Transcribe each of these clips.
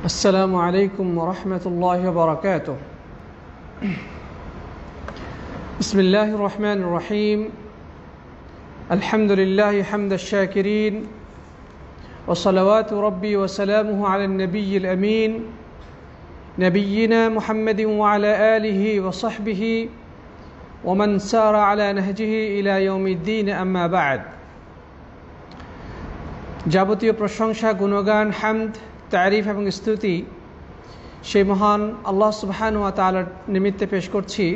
السلام عليكم ورحمة الله وبركاته. بسم الله الرحمن الرحيم. الحمد لله حمد الشاكرين، وصلوات ربي وسلامه على النبي الأمين نبينا محمد وعلى آله وصحبه ومن سار على نهجه إلى يوم الدين. أما بعد. যাবতীয় প্রশংসা, গুণগান, হামদ, তারিফ এবং স্তুতি সেই মহান আল্লাহ সুবহানাহু ওয়া তাআলার নিমিত্তে পেশ করছি,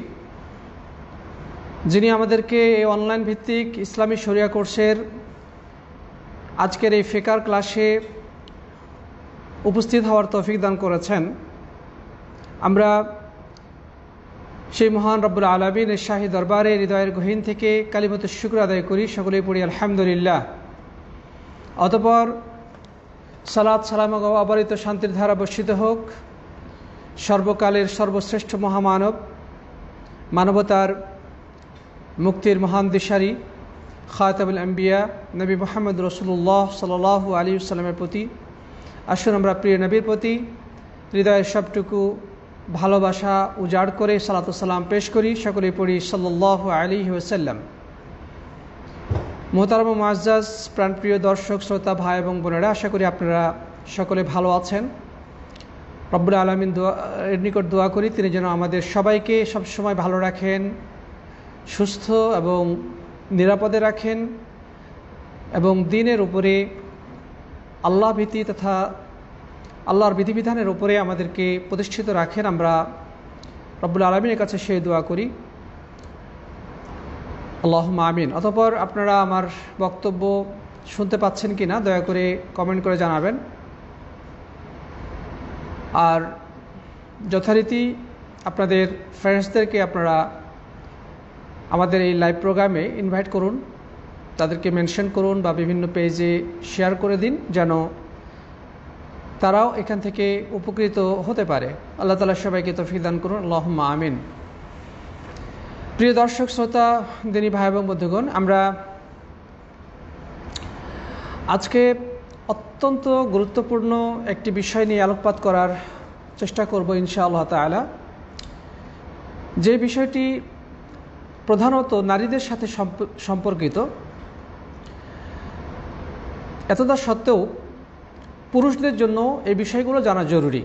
যিনি আমাদেরকে এই অনলাইন ভিত্তিক ইসলামী শরিয়া কোর্সের আজকের এই ফিকার ক্লাসে উপস্থিত হওয়ার তৌফিক দান করেছেন। আমরা সেই মহান রব্বুল আলামিনের শাহী দরবারে হৃদয়ের গহীন থেকে কালিমাতুশ শুকর আদায় করি। সকলেই পড়ি আলহামদুলিল্লাহ। অতঃপর সালাত সালাম ও অবারিত শান্তির ধারা বর্ষিত হোক সর্বকালের সর্বশ্রেষ্ঠ মহামানব, মানবতার মুক্তির মহান দিশারি খাতামুল আম্বিয়া নবী মুহাম্মদ রাসূলুল্লাহ সাল্লাল্লাহু আলাইহি ওয়াসাল্লামের প্রতি। আসুন আমরা প্রিয় নবীর প্রতি হৃদয়ের সবটুকু ভালোবাসা উজাড় করে সালাত ও সালাম পেশ করি। সকলেই পড়ি সাল্লাল্লাহু আলাইহি ওয়াসাল্লাম। মোহতারাম ও মুআজ্জাজ প্রাণপ্রিয় দর্শক শ্রোতা ভাই এবং বোনেরা, আশা করি আপনারা সকলে ভালো আছেন। রব্বুল আলামিন এর নিকট দোয়া করি তিনি যেন আমাদের সবাইকে সবসময় ভালো রাখেন, সুস্থ এবং নিরাপদে রাখেন এবং দ্বীনের উপরে আল্লাহ ভীতি তথা আল্লাহর বিধিবিধানের উপরে আমাদেরকে প্রতিষ্ঠিত রাখেন। আমরা রব্বুল আলামিনের কাছে সেই দোয়া করি, আল্লাহুম্মা আমিন। অতঃপর আপনারা আমার বক্তব্য শুনতে পাচ্ছেন কি না দয়া করে কমেন্ট করে জানাবেন। আর যথারীতি আপনাদের ফ্রেন্ডসদেরকে আপনারা আমাদের এই লাইভ প্রোগ্রামে ইনভাইট করুন, তাদেরকে মেনশন করুন বা বিভিন্ন পেজে শেয়ার করে দিন, যেন তারাও এখান থেকে উপকৃত হতে পারে। আল্লাহ তাআলা সবাইকে তৌফিক দান করুন, আল্লাহুম্মা আমিন। প্রিয় দর্শক শ্রোতা, দিনী ভাই এবং বন্ধুগণ, আমরা আজকে অত্যন্ত গুরুত্বপূর্ণ একটি বিষয় নিয়ে আলোকপাত করার চেষ্টা করব ইনশাআল্লাহ তাআলা। যে বিষয়টি প্রধানত নারীদের সাথে সম্পর্কিত, এতটা সত্ত্বেও পুরুষদের জন্য এই বিষয়গুলো জানা জরুরি।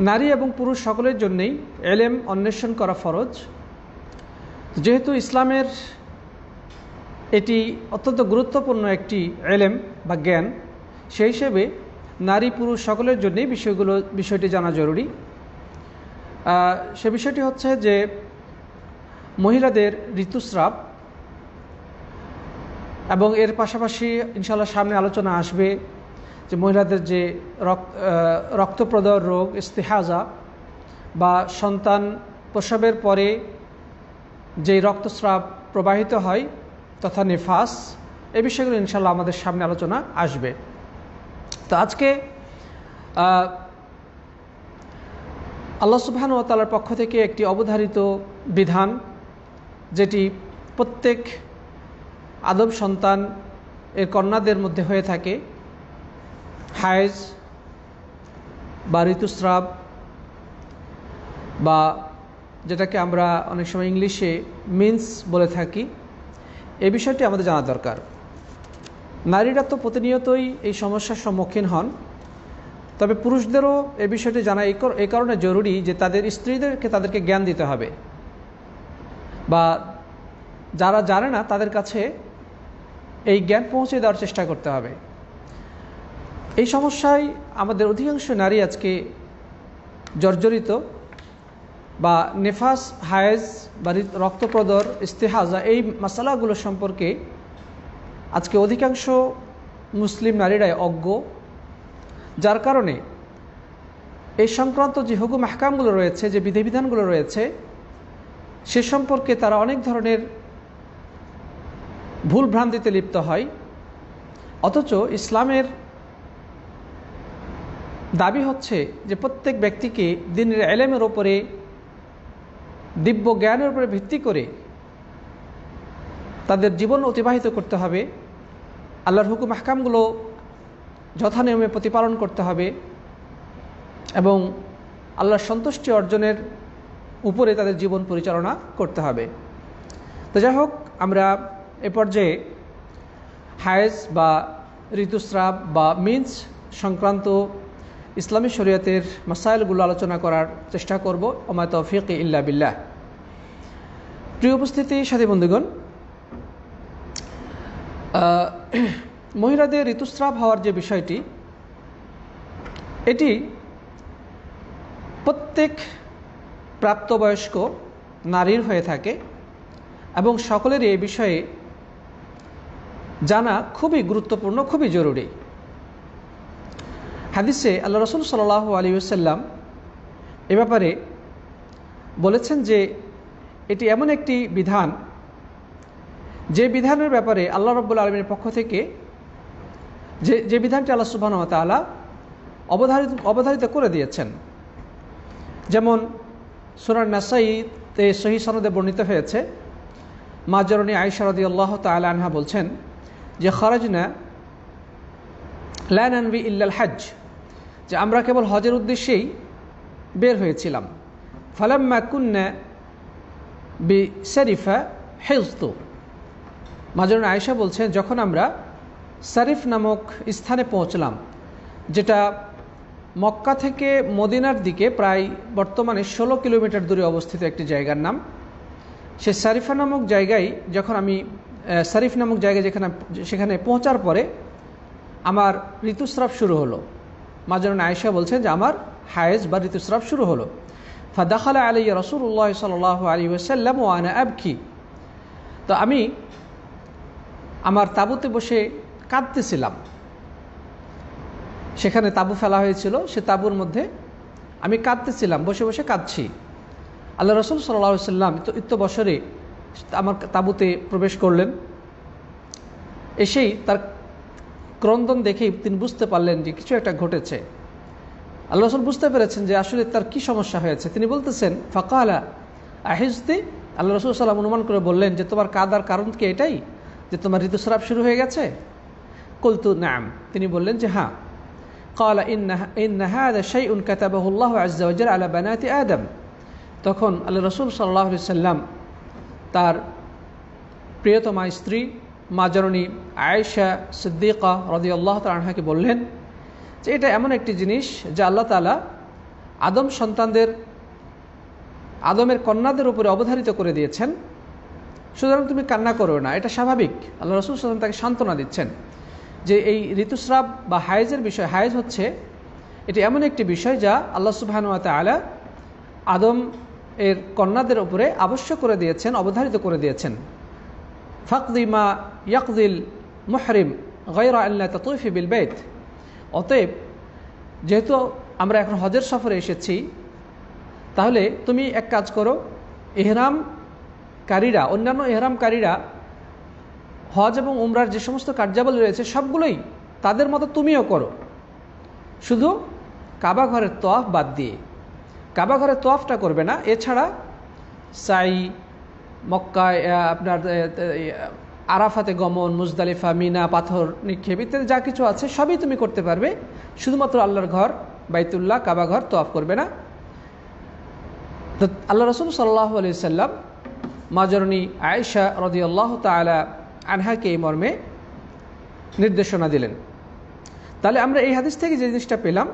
নারী এবং পুরুষ সকলের জন্যেই এলেম অন্বেষণ করা ফরজ। যেহেতু ইসলামের এটি অত্যন্ত গুরুত্বপূর্ণ একটি এলেম বা জ্ঞান, সেই হিসেবে নারী পুরুষ সকলের জন্যেই বিষয়টি জানা জরুরি। সে বিষয়টি হচ্ছে যে মহিলাদের ঋতুস্রাব এবং এর পাশাপাশি ইনশাআল্লাহ সামনে আলোচনা আসবে যে মহিলাদের যে রক্তপ্রদর রোগ ইস্তিহাজা বা সন্তান প্রসবের পরে যে রক্তস্রাব প্রবাহিত হয় তথা নিফাস, এই বিষয়গুলো ইনশাআল্লাহ আমাদের সামনে আলোচনা আসবে। তো আজকে আল্লাহ সুবহানাহু ওয়া তাআলার পক্ষ থেকে একটি অবধারিত বিধান, যেটি প্রত্যেক আদম সন্তান এর কন্যাদের মধ্যে হয়ে থাকে, হায়েজ বা ঋতুস্রাব বা যেটাকে আমরা অনেক সময় ইংলিশে মিন্স বলে থাকি, এই বিষয়টি আমাদের জানা দরকার। নারীরা তো প্রতিনিয়তই এই সমস্যার সম্মুখীন হন, তবে পুরুষদেরও এই বিষয়টি জানা এই কারণে জরুরি যে তাদের স্ত্রীদেরকে তাদেরকে জ্ঞান দিতে হবে, বা যারা জানে না তাদের কাছে এই জ্ঞান পৌঁছে দেওয়ার চেষ্টা করতে হবে। এই সমস্যায় আমাদের অধিকাংশ নারী আজকে জর্জরিত, বা নেফাস, হায়েজ বা রক্তপ্রদর, ইস্তেহাজা, এই মাসালাগুলো সম্পর্কে আজকে অধিকাংশ মুসলিম নারীরাই অজ্ঞ, যার কারণে এই সংক্রান্ত যে হুকুম আহকামগুলো রয়েছে, যে বিধিবিধানগুলো রয়েছে, সে সম্পর্কে তারা অনেক ধরনের ভুল ভ্রান্তিতে লিপ্ত হয়। অথচ ইসলামের দাবি হচ্ছে যে প্রত্যেক ব্যক্তিকে দ্বীনের ইলমের ওপরে, দিব্য জ্ঞানের উপরে ভিত্তি করে তাদের জীবন অতিবাহিত করতে হবে। আল্লাহর হুকুম আহকামগুলো যথানিয়মে প্রতিপালন করতে হবে এবং আল্লাহর সন্তুষ্টি অর্জনের উপরে তাদের জীবন পরিচালনা করতে হবে। তো যাই হোক, আমরা এ পর্যায়ে হায়েজ বা ঋতুস্রাব বা মিন্স সংক্রান্ত ইসলামী শরীয়তের মাসাইলগুলো আলোচনা করার চেষ্টা করব। ওমা তৌফিক ইল্লা বিল্লাহ। প্রিয় উপস্থিতি, সাথী বন্ধুগণ, মহিলাদের ঋতুস্রাব হওয়ার যে বিষয়টি, এটি প্রত্যেক প্রাপ্তবয়স্ক নারীর হয়ে থাকে এবং সকলেরই এই বিষয়ে জানা খুবই গুরুত্বপূর্ণ, খুবই জরুরি। হাদিসে আল্লাহ রাসূল সাল্লাল্লাহু আলাইহি ওয়াসাল্লাম এ ব্যাপারে বলেছেন যে এটি এমন একটি বিধান, যে বিধানের ব্যাপারে আল্লাহ রাব্বুল আলামিনের পক্ষ থেকে যে বিধানটি আল্লাহ সুবহানাহু ওয়া তাআলা অবধারিত করে দিয়েছেন। যেমন সূরা নাসাঈতে সহিহ সনদে বর্ণিত হয়েছে, মা জননী আয়েশা রাদিয়াল্লাহু তাআলা আনহা বলছেন যে খারাজনা লা নানবি ইল্লাল হজ, যে আমরা কেবল হজের উদ্দেশ্যেই বের হয়েছিলাম। ফালাম্মা কুন্না বিসারিফা হিজতু, মা জননী আয়েশা বলছেন যখন আমরা সারিফ নামক স্থানে পৌঁছলাম, যেটা মক্কা থেকে মদিনার দিকে প্রায় বর্তমানে 16 কিলোমিটার দূরে অবস্থিত একটি জায়গার নাম। সে সারিফা নামক জায়গায় যখন আমি সারিফ নামক জায়গায় সেখানে পৌঁছার পরে আমার ঋতুস্রাব শুরু হলো। মা জননী আয়েশা বলছেন যে আমার হায়েজ বা ঋতুস্রাব শুরু হলো। ফাদাখালা আলাইয়া রাসূলুল্লাহ সাল্লাল্লাহু আলাইহি ওয়াসাল্লাম ওয়া আনা আবকি, তো আমি আমার তাঁবুতে বসে কাঁদতেছিলাম। সেখানে তাঁবু ফেলা হয়েছিল, সে তাঁবুর মধ্যে আমি কাঁদতেছিলাম, বসে বসে কাঁদছি। আল্লাহ রাসূল সাল্লাল্লাহু আলাইহি ওয়াসাল্লাম ইত্য বছরে আমার তাঁবুতে প্রবেশ করলেন। এসেই তার ক্রন্দন দেখেই তিনি বুঝতে পারলেন যে কিছু একটা ঘটেছে। আল্লাহ রাসূল বুঝতে পেরেছেন যে আসলে তার কি সমস্যা হয়েছে। তিনি বলতেছেন ফাকালা আহিজতি, আল্লাহ রাসূল সাল্লাল্লাহু আলাইহি ওয়াসাল্লাম অনুমান করে বললেন যে তোমার কাঁদার কারণ কি এটাই যে তোমার ঋতুস্রাব শুরু হয়ে গেছে? কুলতু নাম, তিনি বললেন যে হ্যাঁ। ক্বালা ইন্না হাযা শাইউন কাতাবাহু আল্লাহু আযজা ওয়া জাল্লা আলা বানাতি আদম, তখন আল্লাহ রাসূল সাল্লাল্লাহু আলাইহি ওয়াসাল্লাম তার প্রিয়তমা স্ত্রী মা জননী আয়েশা সিদ্দিকা রাদিয়াল্লাহু তাআলা আনহাকে বললেন যে এটা এমন একটি জিনিস যা আল্লাহ তাআলা আদমের কন্যাদের উপরে অবধারিত করে দিয়েছেন, সুতরাং তুমি কান্না করো না, এটা স্বাভাবিক। আল্লাহ রাসূল সাল্লাল্লাহু আলাইহি ওয়াসাল্লাম তাকে সান্ত্বনা দিচ্ছেন যে এই ঋতুস্রাব বা হায়েজের বিষয়, হায়েজ হচ্ছে এটি এমন একটি বিষয় যা আল্লাহ সুবহানাহু ওয়া তাআলা আদম এর কন্যাদের উপরে আবশ্যক করে দিয়েছেন, অবধারিত করে দিয়েছেন। ফাকদি মা ইয়াকদিল মুহরিম গায়রা আন লা তাতুফি বিল বাইত, অতএব যেহেতু আমরা এখন হজের সফরে এসেছি, তাহলে তুমি এক কাজ করো, ইহরামকারীরা, অন্যান্য ইহরামকারীরা হজ এবং উমরার যে সমস্ত কার্যাবলী রয়েছে সবগুলোই তাদের মতো তুমিও করো, শুধু কাবা ঘরের তওয়াফ বাদ দিয়ে। কাবা ঘরের তওয়াফটা করবে না, এছাড়া সাই, মক্কায় আপনার আরাফাতে গমন, মুজদালিফা, মিনা, পাথর নিক্ষেপ ইত্যাদি যা কিছু আছে সবই তুমি করতে পারবে, শুধুমাত্র আল্লাহর ঘর বাইতুল্লাহ কাবা ঘর তওয়াফ করবে না। তো আল্লাহ রাসূল সাল্লাল্লাহু আলাইহি ওয়াসাল্লাম মা জননী আয়েশা রাদিয়াল্লাহু তাআলা আনহাকে এই মর্মে নির্দেশনা দিলেন। তাহলে আমরা এই হাদিস থেকে যে জিনিসটা পেলাম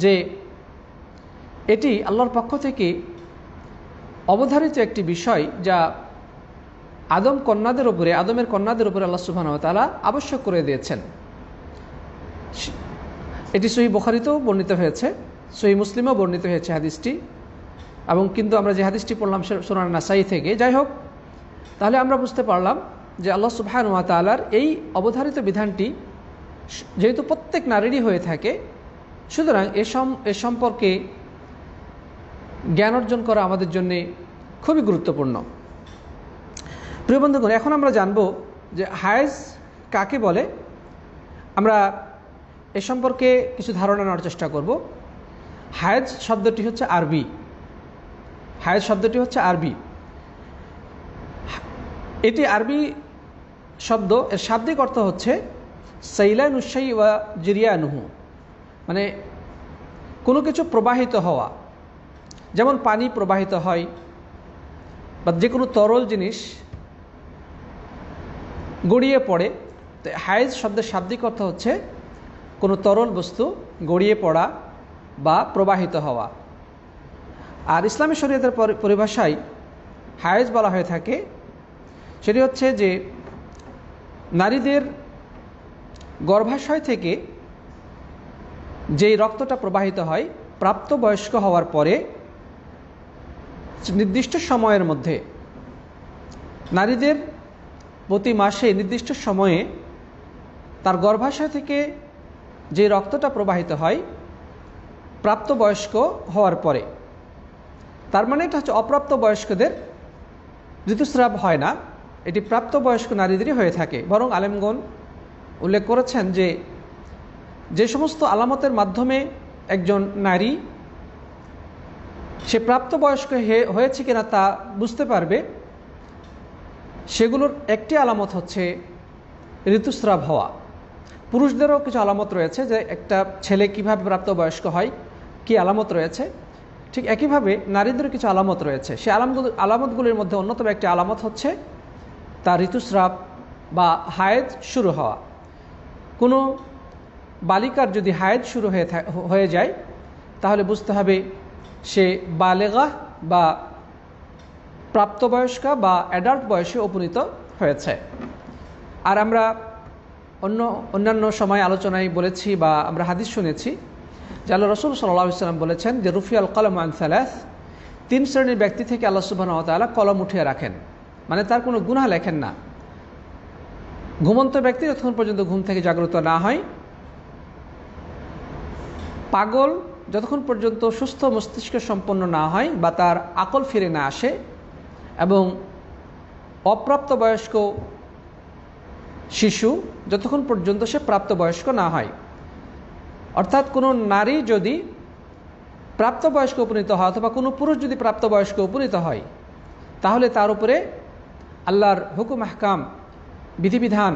যে এটি আল্লাহর পক্ষ থেকে অবধারিত একটি বিষয় যা আদমের কন্যাদের উপরে আল্লাহ সুবহানাহু ওয়া তাআলা আবশ্যক করে দিয়েছেন। এটি সহিহ বুখারীতেও বর্ণিত হয়েছে, সহিহ মুসলিমেও বর্ণিত হয়েছে হাদিসটি, এবং কিন্তু আমরা যে হাদিসটি পড়লাম সুনান নাসাঈ থেকে। যাই হোক, তাহলে আমরা বুঝতে পারলাম যে আল্লাহ সুবহানাহু ওয়া তাআলার এই অবধারিত বিধানটি যেহেতু প্রত্যেক নারীরই হয়ে থাকে, সুতরাং এ সম্পর্কে জ্ঞান অর্জন করা আমাদের জন্য খুবই গুরুত্বপূর্ণ। প্রিয় বন্ধুগণ, এখন আমরা জানব যে হায়েজ কাকে বলে। আমরা এ সম্পর্কে কিছু ধারণা নেওয়ার চেষ্টা করব। হায়েজ শব্দটি হচ্ছে আরবি। হায়েজ শব্দটি হচ্ছে আরবি। এটি আরবি শব্দ, এর শাব্দিক অর্থ হচ্ছে সাইলানুশাই ওয়া জিরিয়ানুহু, মানে কোনো কিছু প্রবাহিত হওয়া, যেমন পানি প্রবাহিত হয় বা যে কোনো তরল জিনিস গড়িয়ে পড়ে। তো হায়েজ শব্দের শাব্দিক অর্থ হচ্ছে কোনো তরল বস্তু গড়িয়ে পড়া বা প্রবাহিত হওয়া। আর ইসলামী শরীয়তের পরিভাষায় হায়েজ বলা হয়ে থাকে, সেটি হচ্ছে যে নারীদের গর্ভাশয় থেকে যেই রক্তটা প্রবাহিত হয় প্রাপ্তবয়স্ক হওয়ার পরে নির্দিষ্ট সময়ের মধ্যে, নারীদের প্রতি মাসে নির্দিষ্ট সময়ে তার গর্ভাশয় থেকে যে রক্তটা প্রবাহিত হয় প্রাপ্তবয়স্ক হওয়ার পরে। তার মানে এটা হচ্ছে অপ্রাপ্ত বয়স্কদের ঋতুস্রাব হয় না, এটি প্রাপ্তবয়স্ক নারীদেরই হয়ে থাকে। বরং আলেমগণ উল্লেখ করেছেন যে যে সমস্ত আলামতের মাধ্যমে একজন নারী সে প্রাপ্তবয়স্ক হয়েছে কিনা তা বুঝতে পারবে, সেগুলোর একটি আলামত হচ্ছে ঋতুস্রাব হওয়া। পুরুষদেরও কিছু আলামত রয়েছে যে একটা ছেলে কিভাবে প্রাপ্তবয়স্ক হয়, কি আলামত রয়েছে, ঠিক একইভাবে নারীদেরও কিছু আলামত রয়েছে। সেই আলামতগুলির মধ্যে অন্যতম একটি আলামত হচ্ছে তার ঋতুস্রাব বা হায়েজ শুরু হওয়া। কোনো বালিকার যদি হায়েজ শুরু হয়ে যায় তাহলে বুঝতে হবে সে বালেগা বা প্রাপ্তবয়স্কা বা অ্যাডাল্ট বয়সে উপনীত হয়েছে। আর আমরা অন্যান্য সময় আলোচনায় বলেছি বা আমরা হাদিস শুনেছি যে আল্লাহ রসুল সাল্লাল্লাহু আলাইহি ওয়াসাল্লাম বলেছেন যে রুফিয়াল কলম আন সালাস, 3 শ্রেণীর ব্যক্তি থেকে আল্লাহ সুবহানাহু ওয়া তাআলা কলম উঠিয়ে রাখেন, মানে তার কোনো গুনাহ লেখেন না। ঘুমন্ত ব্যক্তি যতক্ষণ পর্যন্ত ঘুম থেকে জাগ্রত না হয়, পাগল যতক্ষণ পর্যন্ত সুস্থ মস্তিষ্ক সম্পন্ন না হয় বা তার আকল ফিরে না আসে, এবং অপ্রাপ্তবয়স্ক শিশু যতক্ষণ পর্যন্ত সে প্রাপ্তবয়স্ক না হয়। অর্থাৎ কোনো নারী যদি প্রাপ্তবয়স্ক উপনীত হয় অথবা কোনো পুরুষ যদি প্রাপ্তবয়স্ক উপনীত হয় তাহলে তার উপরে আল্লাহর হুকুম আহকাম, বিধিবিধান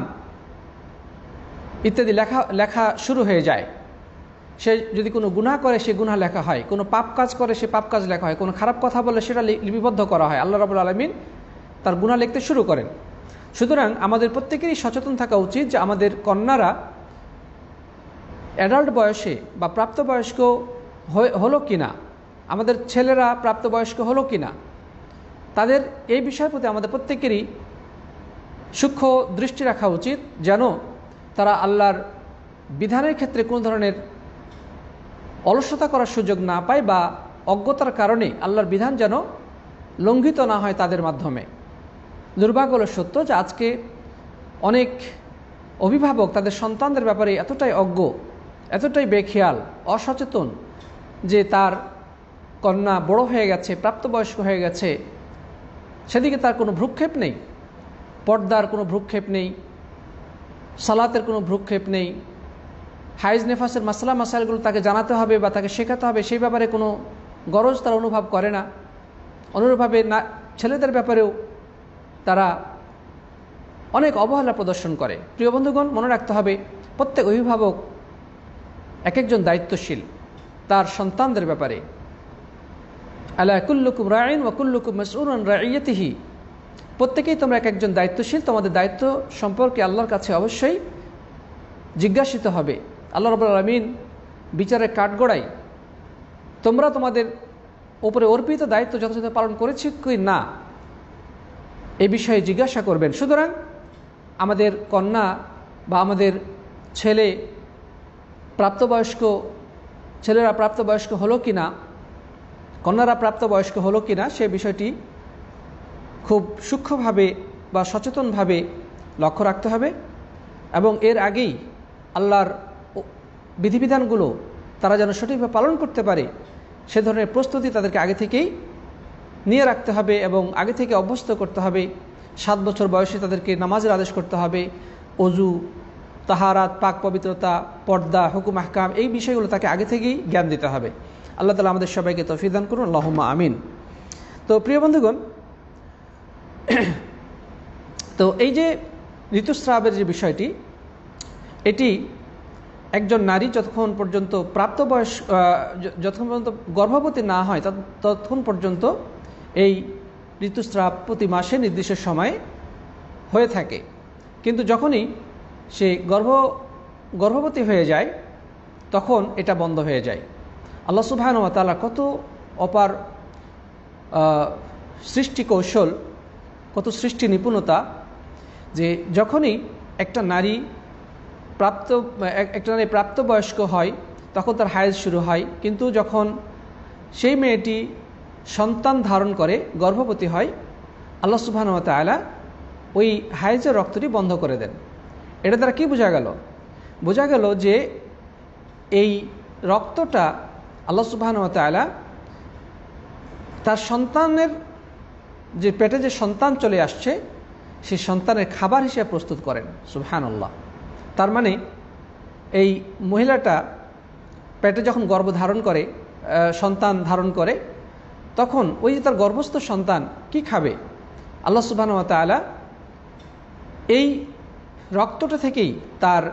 ইত্যাদি লেখা শুরু হয়ে যায়। সে যদি কোনো গুনাহ করে সে গুনাহ লেখা হয়, কোনো পাপ কাজ করে সে পাপ কাজ লেখা হয়, কোনো খারাপ কথা বলে সেটা লিপিবদ্ধ করা হয়। আল্লাহ রাব্বুল আলামিন তার গুনাহ লিখতে শুরু করেন। সুতরাং আমাদের প্রত্যেকেরই সচেতন থাকা উচিত যে আমাদের কন্যারা অ্যাডাল্ট বয়সে বা প্রাপ্তবয়স্ক হলো কিনা, আমাদের ছেলেরা প্রাপ্তবয়স্ক হলো কিনা, তাদের এই বিষয়ের প্রতি আমাদের প্রত্যেকেরই সূক্ষ্ম দৃষ্টি রাখা উচিত, যেন তারা আল্লাহর বিধানের ক্ষেত্রে কোনো ধরনের অলসতা করার সুযোগ না পায় বা অজ্ঞতার কারণে আল্লাহর বিধান যেন লঙ্ঘিত না হয় তাদের মাধ্যমে। দুর্ভাগ্য হলো সত্য যে আজকে অনেক অভিভাবক তাদের সন্তানদের ব্যাপারে এতটাই অজ্ঞ, এতটাই বেখেয়াল, অসচেতন যে তার কন্যা বড় হয়ে গেছে, প্রাপ্তবয়স্ক হয়ে গেছে, সেদিকে তার কোনো ভ্রুক্ষেপ নেই, পর্দার কোনো ভ্রুক্ষেপ নেই, সালাতের কোনো ভ্রুক্ষেপ নেই, হাইজ নেফাসের মাসাইলগুলো তাকে জানাতে হবে বা তাকে শেখাতে হবে সেই ব্যাপারে কোনো গরজ তারা অনুভব করে না। অনুরূপভাবে না ছেলেদের ব্যাপারেও তারা অনেক অবহেলা প্রদর্শন করে। প্রিয় বন্ধুগণ, মনে রাখতে হবে প্রত্যেক অভিভাবক এক একজন দায়িত্বশীল তার সন্তানদের ব্যাপারে। আলা কুল্লুকুম রাইন ওয়া কুল্লুকুম মাসউলুন আন রাইয়াতিহি, প্রত্যেকেই তোমরা এক একজন দায়িত্বশীল, তোমাদের দায়িত্ব সম্পর্কে আল্লাহর কাছে অবশ্যই জিজ্ঞাসিত হবে। আল্লাহ রাব্বুল আলামিন বিচারের কাঠগড়ায় তোমরা তোমাদের উপরে অর্পিত দায়িত্ব যথাযথ পালন করেছি কি না এই বিষয়ে জিজ্ঞাসা করবেন। সুতরাং আমাদের কন্যা বা আমাদের ছেলে প্রাপ্তবয়স্ক, ছেলেরা প্রাপ্তবয়স্ক হলো কি না, কন্যারা প্রাপ্তবয়স্ক হলো কি না সে বিষয়টি খুব সূক্ষ্মভাবে বা সচেতনভাবে লক্ষ্য রাখতে হবে, এবং এর আগেই আল্লাহর বিধিবিধানগুলো তারা যেন সঠিকভাবে পালন করতে পারে সে ধরনের প্রস্তুতি তাদেরকে আগে থেকেই নিয়ে রাখতে হবে এবং আগে থেকে অভ্যস্ত করতে হবে। 7 বছর বয়সে তাদেরকে নামাজের আদেশ করতে হবে, অজু, তাহারাত, পাক পবিত্রতা, পর্দা, হুকুম আহকাম, এই বিষয়গুলো তাকে আগে থেকেই জ্ঞান দিতে হবে। আল্লাহ তাআলা আমাদের সবাইকে তৌফিক দান করুন, আল্লাহুম্মা আমিন। তো প্রিয় বন্ধুগণ, তো এই যে ঋতুস্রাবের যে বিষয়টি, এটি একজন নারী যতক্ষণ পর্যন্ত প্রাপ্তবয়স যতক্ষণ পর্যন্ত গর্ভবতী না হয় ততক্ষণ পর্যন্ত এই ঋতুস্রাব প্রতি মাসে নির্দিষ্ট সময়ে হয়ে থাকে। কিন্তু যখনই সে গর্ভবতী হয়ে যায় তখন এটা বন্ধ হয়ে যায়। আল্লাহ সুবহানাহু ওয়া তাআলা কত অপার সৃষ্টি কৌশল, কত সৃষ্টি নিপুণতা, যে যখনই একটা নারী প্রাপ্তবয়স্ক হয় তখন তার হায়েজ শুরু হয়, কিন্তু যখন সেই মেয়েটি সন্তান ধারণ করে গর্ভবতী হয় আল্লাহ সুবহানাহু ওয়া তাআলা ওই হায়েজের রক্তটি বন্ধ করে দেন। এটা দ্বারা কি বোঝা গেল? বোঝা গেল যে এই রক্তটা আল্লাহ সুবহানাহু ওয়া তাআলা তার সন্তানের যে পেটে যে সন্তান চলে আসছে সেই সন্তানের খাবার হিসেবে প্রস্তুত করেন। সুবহানাল্লাহ। তার মানে এই মহিলাটা পেটে যখন গর্ভধারণ করে, সন্তান ধারণ করে, তখন ওই যে তার গর্ভস্থ সন্তান কি খাবে, আল্লাহ সুবহানাহু ওয়া তাআলা এই রক্তটা থেকেই তার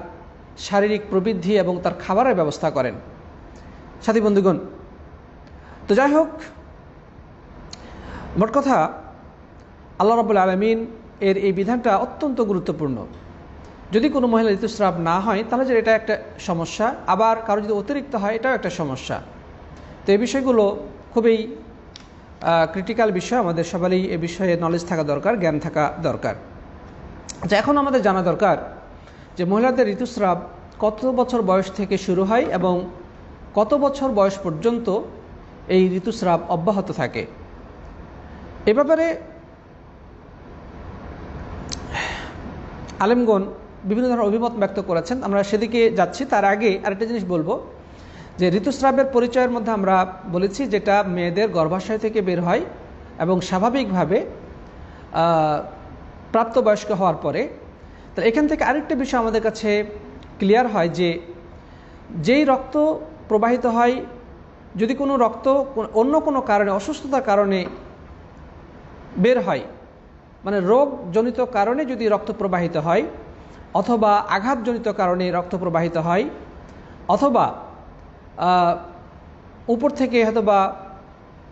শারীরিক প্রবৃদ্ধি এবং তার খাবারের ব্যবস্থা করেন। সাথী বন্ধুগণ, তো যাই হোক, মোট কথা আল্লাহ রাব্বুল আলামিন এর এই বিধানটা অত্যন্ত গুরুত্বপূর্ণ। যদি কোনো মহিলা ঋতুস্রাব না হয় তাহলে যে এটা একটা সমস্যা, আবার কারো যদি অতিরিক্ত হয় এটাও একটা সমস্যা। তো এই বিষয়গুলো খুবই ক্রিটিক্যাল বিষয়, আমাদের সবারই এ বিষয়ে নলেজ থাকা দরকার, জ্ঞান থাকা দরকার। আচ্ছা, এখন আমাদের জানা দরকার যে মহিলাদের ঋতুস্রাব কত বছর বয়স থেকে শুরু হয় এবং কত বছর বয়স পর্যন্ত এই ঋতুস্রাব অব্যাহত থাকে। এ ব্যাপারে আলেমগণ বিভিন্ন ধরনের অভিমত ব্যক্ত করেছেন, আমরা সেদিকে যাচ্ছি। তার আগে আরেকটা জিনিস বলবো যে ঋতুস্রাবের পরিচয়ের মধ্যে আমরা বলেছি যেটা মেয়েদের গর্ভাশয় থেকে বের হয় এবং স্বাভাবিকভাবে প্রাপ্তবয়স্ক হওয়ার পরে। তো এখান থেকে আরেকটা বিষয় আমাদের কাছে ক্লিয়ার হয় যে যেই রক্ত প্রবাহিত হয়, যদি কোনো রক্ত অন্য কোনো কারণে, অসুস্থতার কারণে বের হয়, মানে রোগজনিত কারণে যদি রক্ত প্রবাহিত হয়, অথবা আঘাতজনিত কারণে রক্ত প্রবাহিত হয়, অথবা উপর থেকে হয়তোবা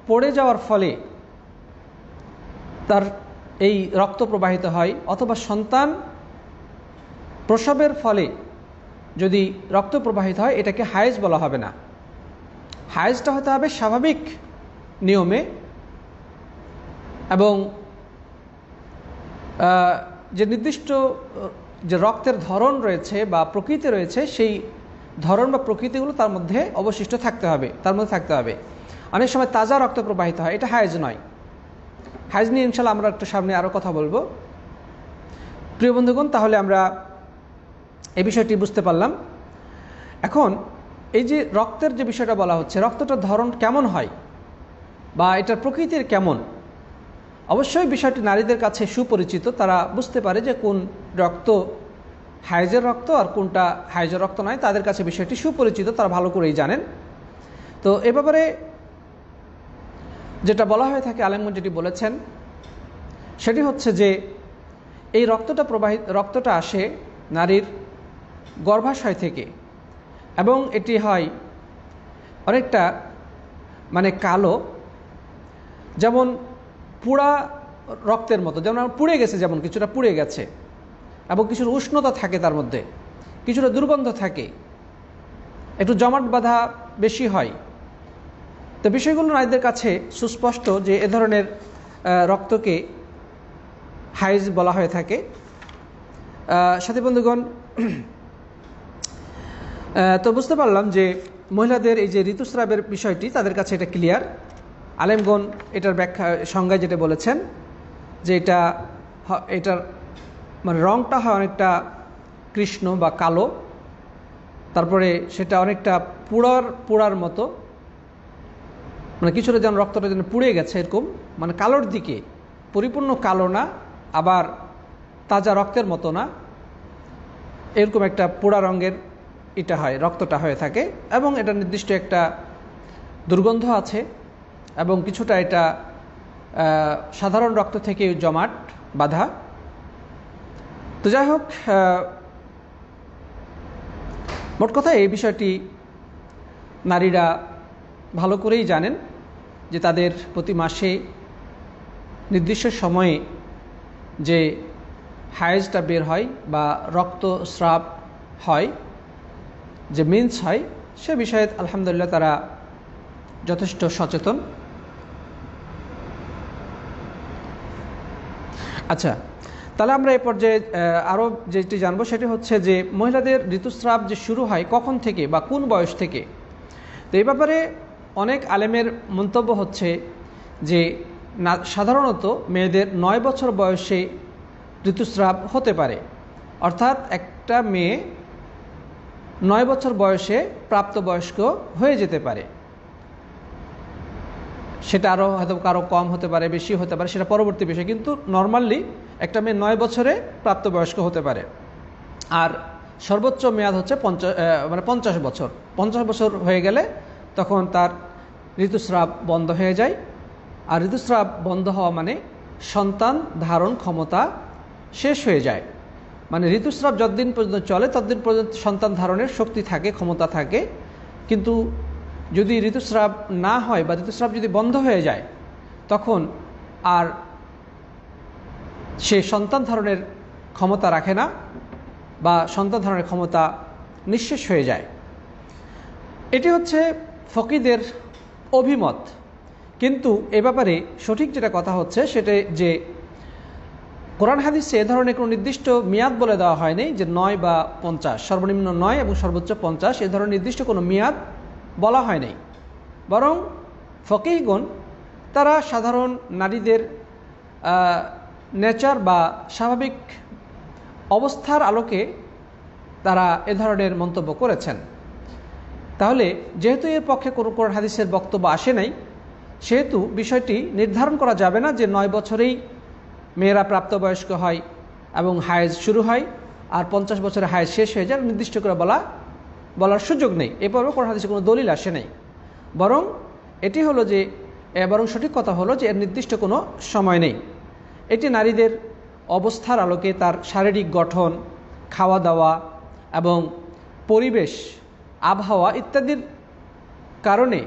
পড়ে যাওয়ার ফলে তার এই রক্ত প্রবাহিত হয়, অথবা সন্তান প্রসবের ফলে যদি রক্ত প্রবাহিত হয়, এটাকে হায়েজ বলা হবে না। হায়েজটা হতে হবে স্বাভাবিক নিয়মে, এবং যে নির্দিষ্ট যে রক্তের ধরন রয়েছে বা প্রকৃতি রয়েছে, সেই ধরন বা প্রকৃতিগুলো তার মধ্যে অবশিষ্ট থাকতে হবে, তার মধ্যে থাকতে হবে। অনেক সময় তাজা রক্ত প্রবাহিত হয়, এটা হায়েজ নয়। হায়েজ নিয়ে ইনশাআল্লাহ আমরা একটু সামনে আরও কথা বলবো। প্রিয় বন্ধুগণ, তাহলে আমরা এই বিষয়টি বুঝতে পারলাম। এখন এই যে রক্তের যে বিষয়টা বলা হচ্ছে, রক্তটার ধরন কেমন হয় বা এটার প্রকৃতির কেমন, অবশ্যই বিষয়টি নারীদের কাছে সুপরিচিত। তারা বুঝতে পারে যে কোন রক্ত হায়েজের রক্ত আর কোনটা হায়েজের রক্ত নয়, তাদের কাছে বিষয়টি সুপরিচিত, তারা ভালো করেই জানেন। তো এ ব্যাপারে যেটা বলা হয়ে থাকে, আলেমগণ যেটি বলেছেন সেটি হচ্ছে যে এই রক্তটা আসে নারীর গর্ভাশয় থেকে, এবং এটি হয় অনেকটা মানে কালো, যেমন পুড়া রক্তের মতো, যেমন পুড়ে গেছে, যেমন কিছুটা পুড়ে গেছে, এবং কিছুটা উষ্ণতা থাকে তার মধ্যে, কিছুটা দুর্গন্ধ থাকে, একটু জমাট বাঁধা বেশি হয়। তো বিষয়গুলো নারীদের কাছে সুস্পষ্ট যে এ ধরনের রক্তকে হায়েজ বলা হয়ে থাকে। সাথী বন্ধুগণ, তো বুঝতে পারলাম যে মহিলাদের এই যে ঋতুস্রাবের বিষয়টি তাদের কাছে এটা ক্লিয়ার। আলেমগণ এটার ব্যাখ্যা সংজ্ঞায় যেটা বলেছেন যে এটার মানে রঙটা হয় অনেকটা কৃষ্ণ বা কালো, তারপরে সেটা অনেকটা পোড়ার মতো, মানে কিছুটা যেন রক্তটা যেন পুড়ে গেছে এরকম, মানে কালোর দিকে, পরিপূর্ণ কালো না, আবার তাজা রক্তের মতো না, এরকম একটা পোড়া রঙের এটা হয়, রক্তটা হয়ে থাকে, এবং এটা নির্দিষ্ট একটা দুর্গন্ধ আছে, এবং কিছুটা এটা সাধারণ রক্ত থেকে জমাট বাঁধা। তো যাই হোক, মোট কথা এই বিষয়টি নারীরা ভালো করেই জানেন যে তাদের প্রতি মাসে নির্দিষ্ট সময়ে যে হায়েজটা বের হয় বা রক্তস্রাব হয়, যে মিন্স হয়, সে বিষয়ে আলহামদুলিল্লাহ তারা যথেষ্ট সচেতন। আচ্ছা, তাহলে আমরা এই পর্যায়ে আরও যেটি জানবো সেটি হচ্ছে যে মহিলাদের ঋতুস্রাব যে শুরু হয় কখন থেকে বা কোন বয়স থেকে। তো এই ব্যাপারে অনেক আলেমের মন্তব্য হচ্ছে যে সাধারণত মেয়েদের 9 বছর বয়সে ঋতুস্রাব হতে পারে, অর্থাৎ একটা মেয়ে 9 বছর বয়সে প্রাপ্তবয়স্ক হয়ে যেতে পারে। সেটা আরও হয়তো কারো কম হতে পারে, বেশি হতে পারে, সেটা পরবর্তী বিষয়, কিন্তু নর্মালি একটা মেয়ে 9 বছরে প্রাপ্তবয়স্ক হতে পারে। আর সর্বোচ্চ মেয়াদ হচ্ছে 50 বছর। 50 বছর হয়ে গেলে তখন তার ঋতুস্রাব বন্ধ হয়ে যায়। আর ঋতুস্রাব বন্ধ হওয়া মানে সন্তান ধারণ ক্ষমতা শেষ হয়ে যায়। মানে ঋতুস্রাব যতদিন পর্যন্ত চলে ততদিন পর্যন্ত সন্তান ধারণের শক্তি থাকে, ক্ষমতা থাকে। কিন্তু যদি ঋতুস্রাব না হয় বা ঋতুস্রাব যদি বন্ধ হয়ে যায় তখন আর সে সন্তান ধারণের ক্ষমতা রাখে না বা সন্তান ধারণের ক্ষমতা নিঃশেষ হয়ে যায়। এটি হচ্ছে ফকিদের অভিমত। কিন্তু এ ব্যাপারে সঠিক যেটা কথা হচ্ছে সেটা যে কোরআন হাদিসে এ ধরনের কোনো নির্দিষ্ট মেয়াদ বলে দেওয়া হয়নি যে 9 বা 50, সর্বনিম্ন 9 এবং সর্বোচ্চ 50, এ ধরনের নির্দিষ্ট কোনো মেয়াদ বলা হয়নি। বরং ফকিহগণ তারা সাধারণ নারীদের নেচার বা স্বাভাবিক অবস্থার আলোকে তারা এ ধরনের মন্তব্য করেছেন। তাহলে যেহেতু এর পক্ষে কোনো কোরআন হাদিসের বক্তব্য আসে নাই, সেহেতু বিষয়টি নির্ধারণ করা যাবে না যে 9 বছরেই মেয়েরা প্রাপ্তবয়স্ক হয় এবং হায়েজ শুরু হয় আর 50 বছরে হায়েজ শেষ হয়ে যায়, নির্দিষ্ট করে বলার সুযোগ নেই। এরপরও কোরআন হাদিসে কোনো দলিল আসে নাই। বরং এটি হলো যে বরং সঠিক কথা হলো যে এর নির্দিষ্ট কোনো সময় নেই। এটি নারীদের অবস্থার আলোকে তার শারীরিক গঠন, খাওয়া দাওয়া এবং পরিবেশ, আবহাওয়া ইত্যাদির কারণে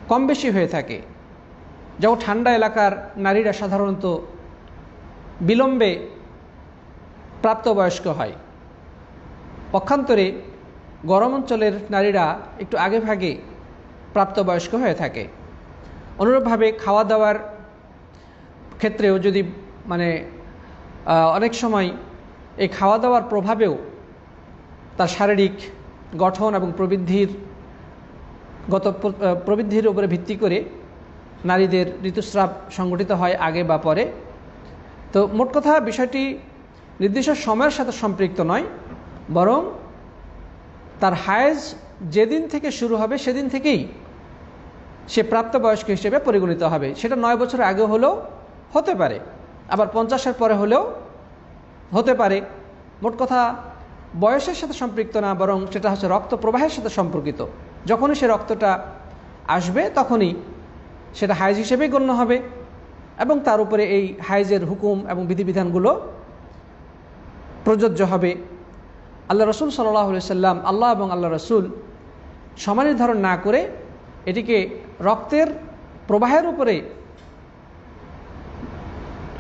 কম বেশি হয়ে থাকে। যেমন ঠান্ডা এলাকার নারীরা সাধারণত বিলম্বে প্রাপ্তবয়স্ক হয়, পক্ষান্তরে গরম অঞ্চলের নারীরা একটু আগে ভাগে প্রাপ্তবয়স্ক হয়ে থাকে। অনুরূপভাবে খাওয়া দাওয়ার ক্ষেত্রেও যদি অনেক সময় এই খাওয়া দাওয়ার প্রভাবেও তার শারীরিক গঠন এবং প্রবৃদ্ধির উপরে ভিত্তি করে নারীদের ঋতুস্রাব সংঘটিত হয় আগে বা পরে। তো মোট কথা বিষয়টি নির্দিষ্ট সময়ের সাথে সম্পৃক্ত নয়, বরং তার হায়েজ যেদিন থেকে শুরু হবে সেদিন থেকেই সে প্রাপ্তবয়স্ক হিসেবে পরিগণিত হবে। সেটা 9 বছর আগে হলেও হতে পারে, আবার 50-এর পরে হলেও হতে পারে। মোট কথা বয়সের সাথে সম্পৃক্ত না, বরং সেটা হচ্ছে রক্ত প্রবাহের সাথে সম্পর্কিত। যখনই সে রক্তটা আসবে তখনই সেটা হায়েজ হিসেবেই গণ্য হবে এবং তার উপরে এই হায়েজের হুকুম এবং বিধিবিধানগুলো প্রযোজ্য হবে। আল্লাহ রসুল সাল্লাল্লাহু আলাইহি সাল্লাম, আল্লাহ এবং আল্লাহ রসুল সময় নির্ধারণ না করে এটিকে রক্তের প্রবাহের উপরে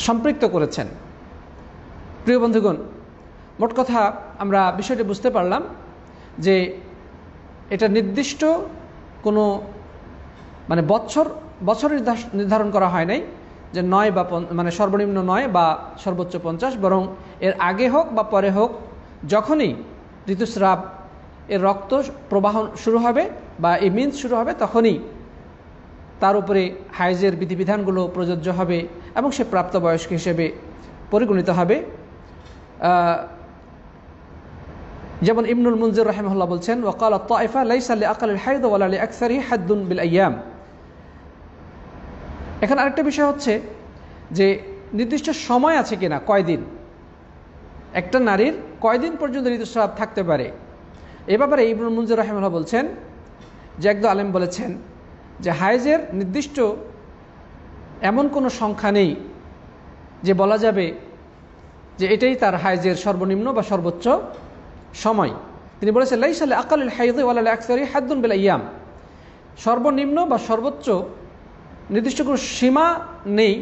সম্পৃক্ত করেছেন। প্রিয় বন্ধুগণ, মোট কথা আমরা বিষয়টি বুঝতে পারলাম যে এটা নির্দিষ্ট কোনো বছর নির্ধারণ করা হয় নাই যে 9 বা সর্বনিম্ন 9 বা সর্বোচ্চ 50, বরং এর আগে হোক বা পরে হোক যখনই ঋতুস্রাব এর রক্ত প্রবাহ শুরু হবে বা এই মিন্স শুরু হবে তখনই তার উপরে হায়েজের বিধিবিধানগুলো প্রযোজ্য হবে এবং সে প্রাপ্তবয়স্ক হিসেবে পরিগণিত হবে। যেমন ইবনুল মুনজির রাহিমাহুল্লাহ বলছেন, ওয়াকাল তাইফা লাইসা লিআকালিল হাইদ ওয়ালা লিআকসারিহি হাদ্দুন বিল আইয়াম। এখানে আরেকটা বিষয় হচ্ছে যে নির্দিষ্ট সময় আছে কিনা, কয়দিন একটা নারীর কয়দিন পর্যন্ত ঋতুস্রাব থাকতে পারে। এ ব্যাপারে ইবনুল মুনজির রাহিমাহুল্লাহ বলছেন যে একদল আলেম বলেছেন যে হায়েজের নির্দিষ্ট এমন কোনো সংখ্যা নেই যে বলা যাবে যে এটাই তার হায়েজের সর্বনিম্ন বা সর্বোচ্চ সময়। তিনি বলেছেন লাইসা লিআকালিল হাইযি ওয়ালা লিআকসারি হাদ্দুন বিল আইয়াম, সর্বনিম্ন বা সর্বোচ্চ নির্দিষ্ট কোনো সীমা নেই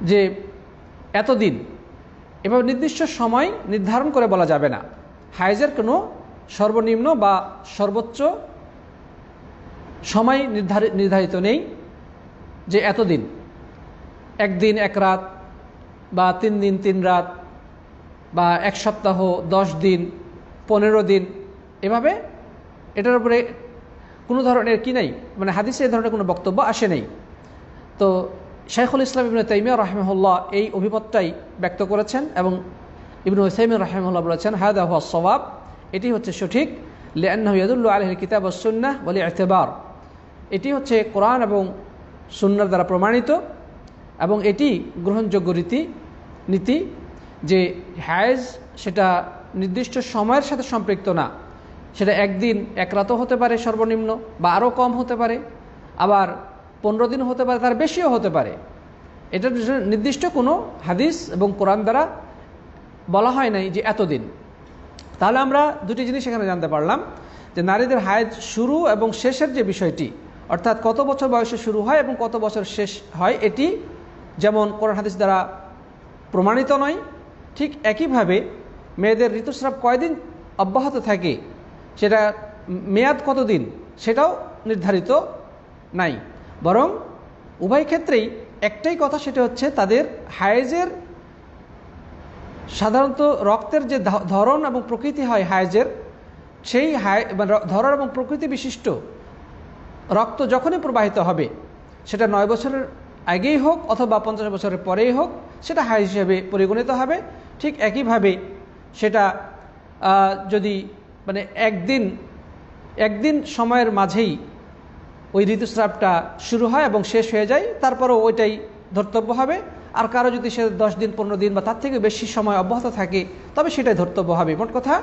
যে এতদিন, এভাবে নির্দিষ্ট সময় নির্ধারণ করে বলা যাবে না। হায়েজের কোনো সর্বনিম্ন বা সর্বোচ্চ সময় নির্ধারিত নেই যে এতদিন, একদিন এক রাত বা 3 দিন 3 রাত বা 1 সপ্তাহ 10 দিন 15 দিন, এভাবে এটার উপরে কোনো ধরনের কি নেই, মানে হাদিসে এই ধরনের কোনো বক্তব্য আসে নেই। তো শাইখুল ইসলাম ইবনে তাইমিয়া রাহিমাহুল্লাহ এই অভিমতটাই ব্যক্ত করেছেন এবং ইবনে উসাইমিন রাহিমাহুল্লাহ বলেছেন হাদা হুয়া সওয়াব, এটি হচ্ছে সঠিক, লিআন্নাহু ইয়াদুল্লু আলাইহিল কিতাব ওয়াস সুন্নাহ ওয়াল ইতিবার, এটি হচ্ছে কোরআন এবং সুন্নাহর দ্বারা প্রমাণিত এবং এটি গ্রহণযোগ্য নীতি যে হায়েজ সেটা নির্দিষ্ট সময়ের সাথে সম্পৃক্ত না, সেটা একদিন এক রাতও হতে পারে সর্বনিম্ন, বা আরও কম হতে পারে, আবার 15 দিন হতে পারে, তার বেশিও হতে পারে। এটা নির্দিষ্ট কোনো হাদিস এবং কোরআন দ্বারা বলা হয় নাই যে এতদিন। তাহলে আমরা দুটি জিনিস এখানে জানতে পারলাম যে নারীদের হায়েজ শুরু এবং শেষের যে বিষয়টি, অর্থাৎ কত বছর বয়সে শুরু হয় এবং কত বছর শেষ হয়, এটি যেমন কোরআন হাদিস দ্বারা প্রমাণিত নয়, ঠিক একইভাবে মেয়েদের ঋতুস্রাব কয়দিন অব্যাহত থাকে, সেটা মেয়াদ কতদিন, সেটাও নির্ধারিত নাই। বরং উভয় ক্ষেত্রেই একটাই কথা, সেটা হচ্ছে তাদের হায়েজের সাধারণত রক্তের যে ধরন এবং প্রকৃতি হয় হায়েজের, সেই ধরন এবং প্রকৃতি বিশিষ্ট রক্ত যখনই প্রবাহিত হবে, সেটা 9 বছরের আগেই হোক অথবা 50 বছরের পরেই হোক, সেটা হায়েজ হিসেবে পরিগণিত হবে। ঠিক একইভাবে সেটা যদি মানে একদিন সময়ের মাঝেই ওই ঋতুস্রাবটা শুরু হয় এবং শেষ হয়ে যায়, তারপরও ওইটাই ধর্তব্য হবে। আর কারো যদি সে 10 দিন 15 দিন বা তার থেকে বেশি সময় অব্যাহত থাকে, তবে সেটাই ধর্তব্য হবে। মোট কথা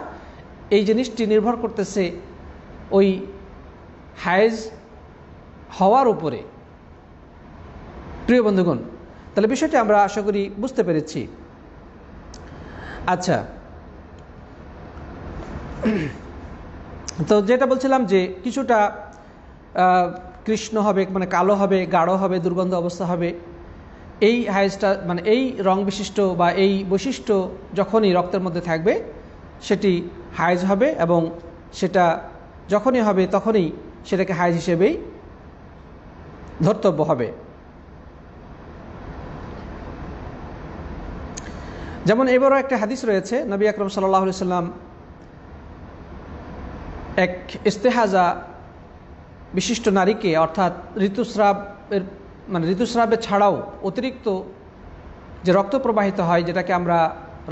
এই জিনিসটি নির্ভর করতেছে ওই হায়েজ হওয়ার উপরে। প্রিয় বন্ধুগণ, তাহলে বিষয়টি আমরা আশা করি বুঝতে পেরেছি। আচ্ছা, তো যেটা বলছিলাম যে কিছুটা কৃষ্ণ হবে, মানে কালো হবে, গাঢ় হবে, দুর্গন্ধ অবস্থা হবে, এই হায়েজটা মানে এই রং বিশিষ্ট বা এই বৈশিষ্ট্য যখনই রক্তের মধ্যে থাকবে সেটি হায়েজ হবে এবং সেটা যখনই হবে তখনই সেটাকে হায়েজ হিসেবেই ধর্তব্য হবে। যেমন এবারও একটা হাদিস রয়েছে, নবী আকরম সাল্লাল্লাহু আলাইহি সাল্লাম এক ইস্তেহাজা বিশিষ্ট নারীকে, অর্থাৎ ঋতুস্রাবের ছাড়াও অতিরিক্ত যে রক্ত প্রবাহিত হয়, যেটাকে আমরা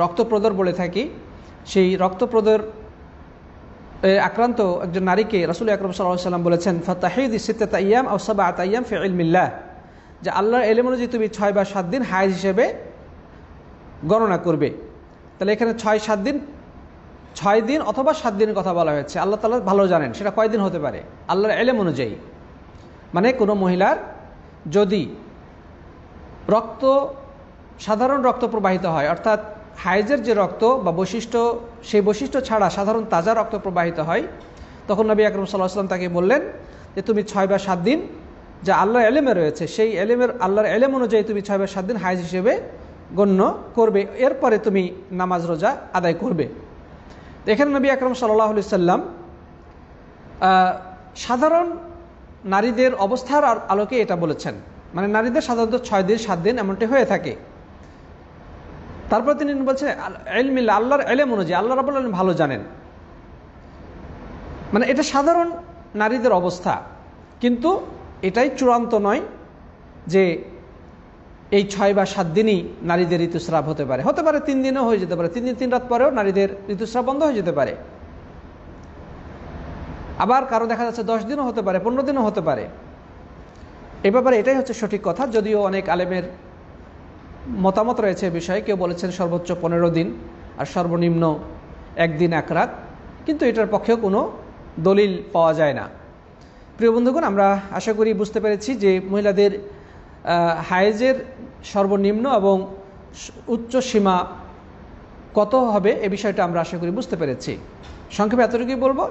রক্তপ্রদর বলে থাকি, সেই রক্তপ্রদর আক্রান্ত একজন নারীকে রাসূল আকরাম সাল্লাল্লাহু আলাইহি সাল্লাম বলেছেন ফাতাহিদি সিত্তাতা আইয়াম আও সাবআতা আইয়াম ফি ইলমিল্লাহ, যে আল্লাহর ইলম অনুযায়ী তুমি 6 বা 7 দিন হায়েজ হিসেবে গণনা করবে। তাহলে এখানে 6 দিন অথবা 7 দিনের কথা বলা হয়েছে। আল্লাহ তাআলা ভালো জানেন সেটা কয়দিন হতে পারে আল্লাহর ইলম অনুযায়ী। মানে কোনো মহিলার যদি সাধারণ রক্ত প্রবাহিত হয়, অর্থাৎ হায়েজের যে রক্ত বা বৈশিষ্ট্য, সেই বৈশিষ্ট্য ছাড়া সাধারণ তাজা রক্ত প্রবাহিত হয়, তখন নবী আকরাম সাল্লাল্লাহু আলাইহি ওয়াসাল্লাম তাকে বললেন যে তুমি 6 বা 7 দিন যা আল্লাহর ইলমে রয়েছে, সেই আল্লাহর ইলম অনুযায়ী তুমি 6 বা 7 দিন হায়েজ হিসেবে গণ্য করবে, এরপরে তুমি নামাজ রোজা আদায় করবে। এখানে নবী আকরাম সাল্লাল্লাহু আলাইহি ওয়াসাল্লাম সাধারণ নারীদের অবস্থার আলোকে এটা বলেছেন। মানে নারীদের সাধারণত 6 দিন 7 দিন এমনটি হয়ে থাকে। তারপর তিনি বলছেন ইলমিল্লাহ, আল্লাহর ইলম অনুযায়ী, আল্লাহ রাব্বুল আলামিন ভালো জানেন। মানে এটা সাধারণ নারীদের অবস্থা, কিন্তু এটাই চূড়ান্ত নয় যে এই 6 বা 7 দিনই নারীদের ঋতুস্রাব হতে পারে। 3 দিনও হয়ে যেতে পারে, 3 দিন 3 রাত পরেও নারীদের ঋতুস্রাব বন্ধ হয়ে যেতে পারে। আবার কারো দেখা যাচ্ছে 10 দিনও হতে পারে, 15 দিনও হতে পারে। এ ব্যাপারে এটাই হচ্ছে সঠিক কথা, যদিও অনেক আলেমের মতামত রয়েছে বিষয়ে। কেউ বলেছেন সর্বোচ্চ 15 দিন আর সর্বনিম্ন 1 দিন 1 রাত, কিন্তু এটার পক্ষেও কোনো দলিল পাওয়া যায় না। প্রিয় বন্ধুগণ, আমরা আশা করি বুঝতে পেরেছি যে মহিলাদের হায়েজের সর্বনিম্ন এবং উচ্চ সীমা কত হবে, এ বিষয়টা আমরা আশা করি বুঝতে পেরেছি। সংক্ষেপে এতটুকুই বলবো,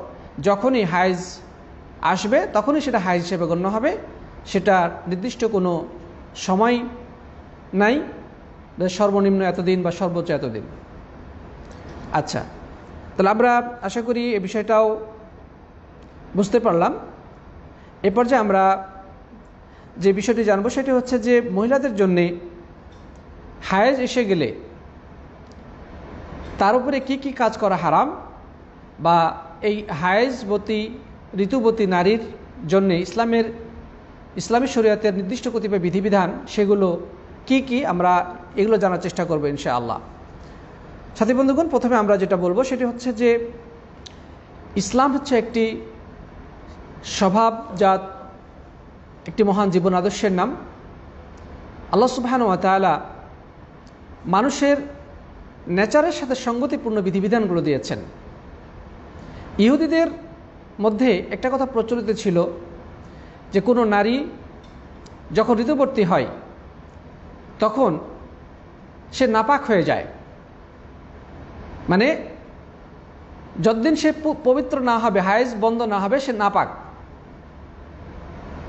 যখনই হাইজ আসবে তখনই সেটা হাইজ হিসেবে গণ্য হবে, সেটা নির্দিষ্ট কোনো সময় নাই, সর্বনিম্ন এতদিন বা সর্বোচ্চ এতদিন। আচ্ছা, তাহলে আমরা আশা করি এই বিষয়টাও বুঝতে পারলাম। এরপর যে আমরা যে বিষয়টি জানবো সেটি হচ্ছে যে মহিলাদের জন্যে হায়েজ এসে গেলে তার উপরে কি কি কাজ করা হারাম, বা এই হায়েজবতী ঋতুবতী নারীর জন্য ইসলামী শরীয়তের নির্দিষ্ট কতিপয় বিধিবিধান সেগুলো কি কি, আমরা এগুলো জানার চেষ্টা করবো ইনশাআল্লাহ। সাথী বন্ধুগণ, প্রথমে আমরা যেটা বলবো সেটি হচ্ছে যে ইসলাম হচ্ছে একটি স্বভাবজাত একটি মহান জীবন আদর্শের নাম। আল্লাহ সুবহানাহু ওয়া তাআলা মানুষের নেচারের সাথে সঙ্গতিপূর্ণ বিধিবিধানগুলো দিয়েছেন। ইহুদিদের মধ্যে একটা কথা প্রচলিত ছিল যে কোনো নারী যখন ঋতুবর্তী হয় তখন সে নাপাক হয়ে যায়, মানে যতদিন সে পবিত্র না হবে, হায়েজ বন্ধ না হবে, সে নাপাক।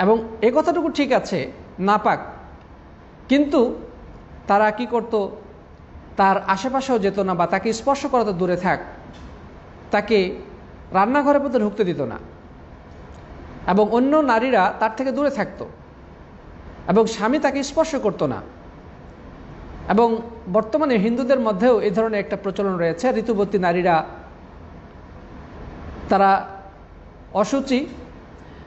এবং এ কথাটুকু ঠিক আছে, নাপাক, কিন্তু তারা কি করত, তার আশেপাশেও যেত না, বা তাকে স্পর্শ করা তো দূরে থাক, তাকে রান্নাঘরে পর্যন্ত ঢুকতে দিত না, এবং অন্য নারীরা তার থেকে দূরে থাকত, এবং স্বামী তাকে স্পর্শ করত না। এবং বর্তমানে হিন্দুদের মধ্যেও এই ধরনের একটা প্রচলন রয়েছে, ঋতুবতী নারীরা তারা অশুচি,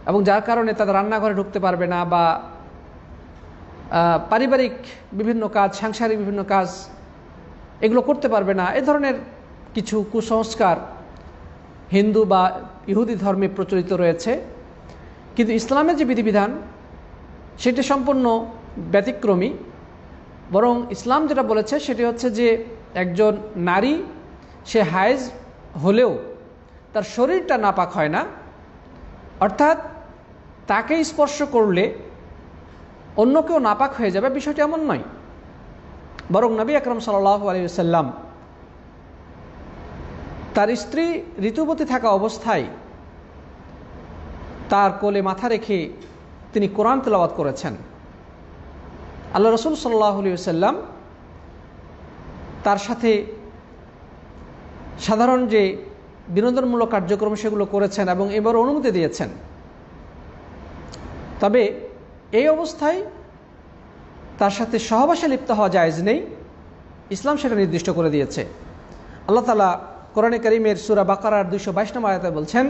এবং যার কারণে তাদের রান্নাঘরে ঢুকতে পারবে না, বা পারিবারিক বিভিন্ন কাজ, সাংসারিক বিভিন্ন কাজ এগুলো করতে পারবে না। এ ধরনের কিছু কুসংস্কার হিন্দু বা ইহুদি ধর্মে প্রচলিত রয়েছে। কিন্তু ইসলামের যে বিধিবিধান সেটি সম্পূর্ণ ব্যতিক্রমী। বরং ইসলাম যেটা বলেছে সেটি হচ্ছে যে একজন নারী সে হায়েজ হলেও তার শরীরটা নাপাক হয় না, অর্থাৎ তাকে স্পর্শ করলে অন্য কেউ নাপাক হয়ে যাবে, বিষয়টি এমন নয়। বরং নবী আকরাম সাল্লাল্লাহু আলাইহি ওয়াসাল্লাম তার স্ত্রী ঋতুবতী থাকা অবস্থায় তার কোলে মাথা রেখে তিনি কোরআন তেলাওয়াত করেছেন। আল্লাহ রসুল সাল্লাল্লাহু আলাইহি ওয়াসাল্লাম তার সাথে সাধারণ যে বিনোদনমূলক কার্যক্রম সেগুলো করেছেন এবং এবার অনুমতি দিয়েছেন। তবে এই অবস্থায় তার সাথে সহবাসে লিপ্ত হওয়া জায়েজ নেই, ইসলাম সেটা নির্দিষ্ট করে দিয়েছে। আল্লাহ তাআলা কোরআনে কারীমের সূরা বাকারার 222 নম্বর আয়াতে বলছেন,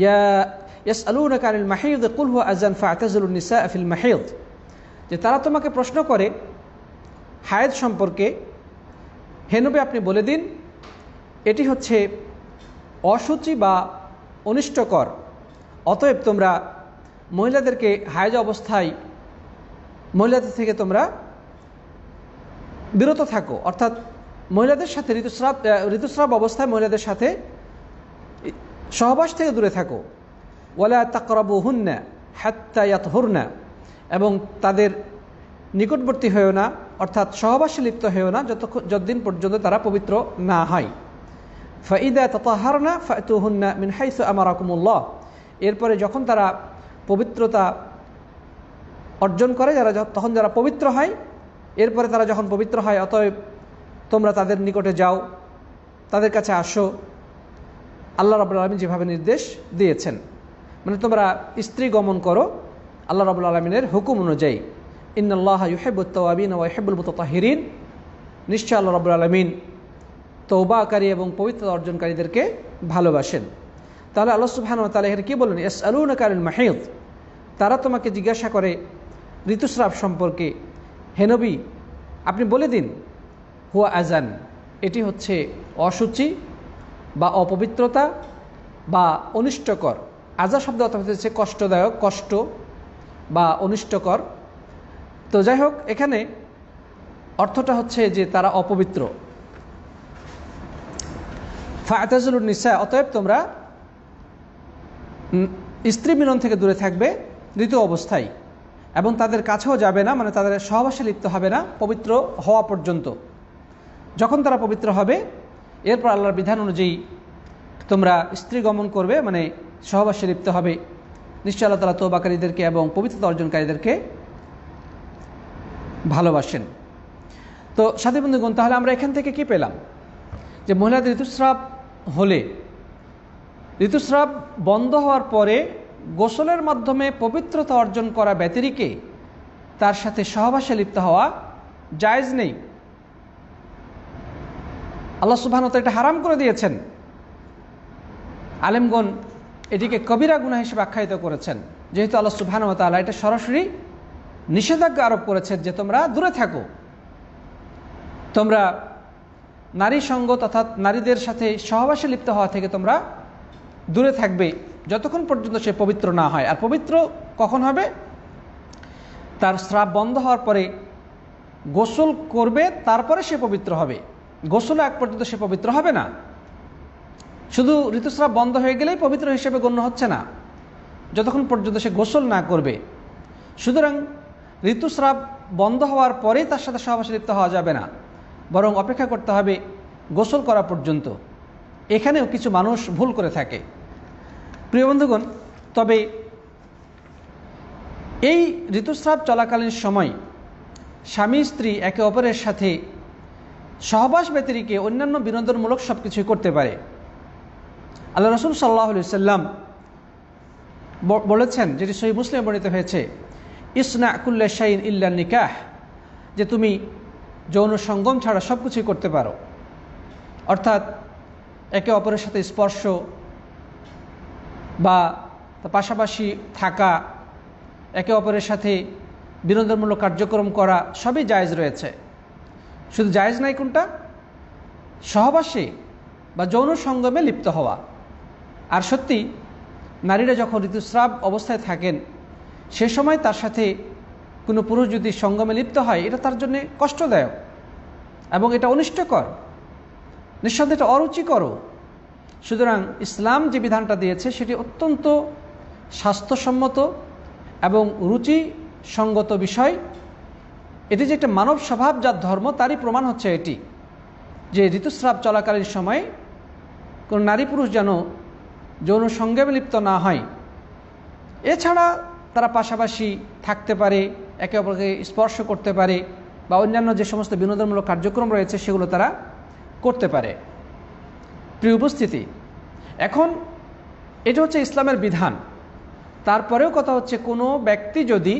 ইয়াসআলুনাকা আনিল মাহিদ কুল হুয়া আযান ফা'তাযিলুন নিসা ফিল মাহিদ, যে তারা তোমাকে প্রশ্ন করে হায়েজ সম্পর্কে, হে নবী আপনি বলে দিন এটি হচ্ছে অশুচি বা অনিষ্টকর, অতএব তোমরা মহিলাদেরকে হায়েজ অবস্থায় মহিলাদের থেকে তোমরা বিরত থাকো, অর্থাৎ মহিলাদের সাথে ঋতুস্রাব অবস্থায় মহিলাদের সাথে সহবাস থেকে দূরে থাকো। ওয়ালা তাকরাবুহুন্না হাত্তা ইয়াতহুরনা, এবং তাদের নিকটবর্তী হয়েও না, অর্থাৎ সহবাসে লিপ্ত হয়েও না যতদিন পর্যন্ত তারা পবিত্র না হয়। ফাইদা তাতাহারনা ফাতুহুন্না মিন হাইসু আমারাকুমুল্লাহ, এরপরে যখন তারা পবিত্রতা অর্জন করে, তখন যারা পবিত্র হয়, এরপরে তারা যখন পবিত্র হয়, অতএব তোমরা তাদের নিকটে যাও, তাদের কাছে আসো, আল্লাহ রাব্বুল আলামিন যেভাবে নির্দেশ দিয়েছেন, মানে তোমরা স্ত্রী গমন করো আল্লাহ রাব্বুল আলামিনের হুকুম অনুযায়ী। ইন্নাল্লাহা ইউহিব্বুত তাওয়াবিন ওয়া ইউহিব্বুল মুতাতাহহিরিন, নিশ্চয় আল্লাহ রাব্বুল আলামিন তওবাকারী এবং পবিত্রতা অর্জনকারীদেরকে ভালোবাসেন। তাহলে আল্লাহ সুবহানাহু ওয়া তাআলা এখানে কি বললেন? ইয়াসআলুনাকা আনিল মাহিদ, তারা তোমাকে জিজ্ঞাসা করে ঋতুস্রাব সম্পর্কে, হে নবী আপনি বলে দিন হুয়া আযান, এটি হচ্ছে অশুচি বা অপবিত্রতা বা অনিষ্টকর। আযা শব্দ অর্থ হচ্ছে কষ্টদায়ক, কষ্ট বা অনিষ্টকর। তো যাই হোক, এখানে অর্থটা হচ্ছে যে তারা অপবিত্র। ফা'তাযিলুন নিসা, অতএব তোমরা স্ত্রী মিলন থেকে দূরে থাকবে ঋতু অবস্থায়, এবং তাদের কাছেও যাবে না, মানে তাদের সহবাসে লিপ্ত হবে না পবিত্র হওয়া পর্যন্ত। যখন তারা পবিত্র হবে, এরপর আল্লাহর বিধান অনুযায়ী তোমরা স্ত্রী গমন করবে, মানে সহবাসে লিপ্ত হবে, নিশ্চয় আল্লাহ তাআলা তওবাকারীদেরকে এবং পবিত্রতা অর্জনকারীদেরকে ভালোবাসেন। তো সাথী বন্ধুগণ, তাহলে আমরা এখান থেকে কি পেলাম? যে মহিলাদের ঋতুস্রাব হলে, ঋতুস্রাব বন্ধ হওয়ার পরে গোসলের মাধ্যমে পবিত্রতা অর্জন করা ব্যতিরেকে তার সাথে সহবাসে লিপ্ত হওয়া জায়েজ নেই। আল্লাহ সুবহানাহু ওয়া তাআলা এটা হারাম করে দিয়েছেন। আলেমগণ এটিকে কবিরা গুনাহ হিসেবে আখ্যায়িত করেছেন, যেহেতু আল্লাহ সুবহানাহু ওয়া তাআলা এটা সরাসরি নিষেধাজ্ঞা আরোপ করেছেন যে তোমরা দূরে থাকো, তোমরা নারী সঙ্গ তথা নারীদের সাথে সহবাসে লিপ্ত হওয়া থেকে তোমরা দূরে থাকবে যতক্ষণ পর্যন্ত সে পবিত্র না হয়। আর পবিত্র কখন হবে? তার স্রাব বন্ধ হওয়ার পরে গোসল করবে, তারপরে সে পবিত্র হবে। গোসল আগ পর্যন্ত সে পবিত্র হবে না। শুধু ঋতুস্রাব বন্ধ হয়ে গেলেই পবিত্র হিসেবে গণ্য হচ্ছে না, যতক্ষণ পর্যন্ত সে গোসল না করবে। সুতরাং ঋতুস্রাব বন্ধ হওয়ার পরেই তার সাথে সহবাসে লিপ্ত হওয়া যাবে না, বরং অপেক্ষা করতে হবে গোসল করা পর্যন্ত। এখানেও কিছু মানুষ ভুল করে থাকে। প্রিয় বন্ধুগণ, তবে এই ঋতুস্রাব চলাকালীন সময় স্বামী স্ত্রী একে অপরের সাথে সহবাস ব্যতিরেকে অন্যান্য বিনোদনমূলক সব কিছুই করতে পারে। আল্লাহ রাসূল সাল্লাল্লাহু আলাইহি সাল্লাম বলেছেন, যেটি সহিহ মুসলিমে বর্ণিত হয়েছে, ইসনা কুল্লা শাইইন ইল্লা নিকাহ, যে তুমি যৌন সঙ্গম ছাড়া সব কিছুই করতে পারো। অর্থাৎ একে অপরের সাথে স্পর্শ বা পাশাপাশি থাকা, একে অপরের সাথে বিনোদনমূলক কার্যক্রম করা সবই জায়েজ রয়েছে। শুধু জায়েজ নাই কোনটা? সহবাসে বা যৌন সঙ্গমে লিপ্ত হওয়া। আর সত্যি নারীরা যখন ঋতুস্রাব অবস্থায় থাকেন, সে সময় তার সাথে কোনো পুরুষ যদি সঙ্গমে লিপ্ত হয়, এটা তার জন্য কষ্টদায়ক এবং এটা অনিষ্টকর, নিঃসন্দেহে এটা অরুচিকরও। সুতরাং ইসলাম যে বিধানটা দিয়েছে সেটি অত্যন্ত স্বাস্থ্যসম্মত এবং রুচিসঙ্গত বিষয়। এটি যে একটা মানব স্বভাবজাত ধর্ম, তারই প্রমাণ হচ্ছে এটি, যে ঋতুস্রাব চলাকালীন সময় কোনো নারী পুরুষ যেন যৌন সঙ্গমে লিপ্ত না হয়। এছাড়া তারা পাশাপাশি থাকতে পারে, একে অপরকে স্পর্শ করতে পারে, বা অন্যান্য যে সমস্ত বিনোদনমূলক কার্যক্রম রয়েছে সেগুলো তারা করতে পারে। প্রিয় উপস্থিতি, এখন এটা হচ্ছে ইসলামের বিধান। তারপরেও কথা হচ্ছে, কোনো ব্যক্তি যদি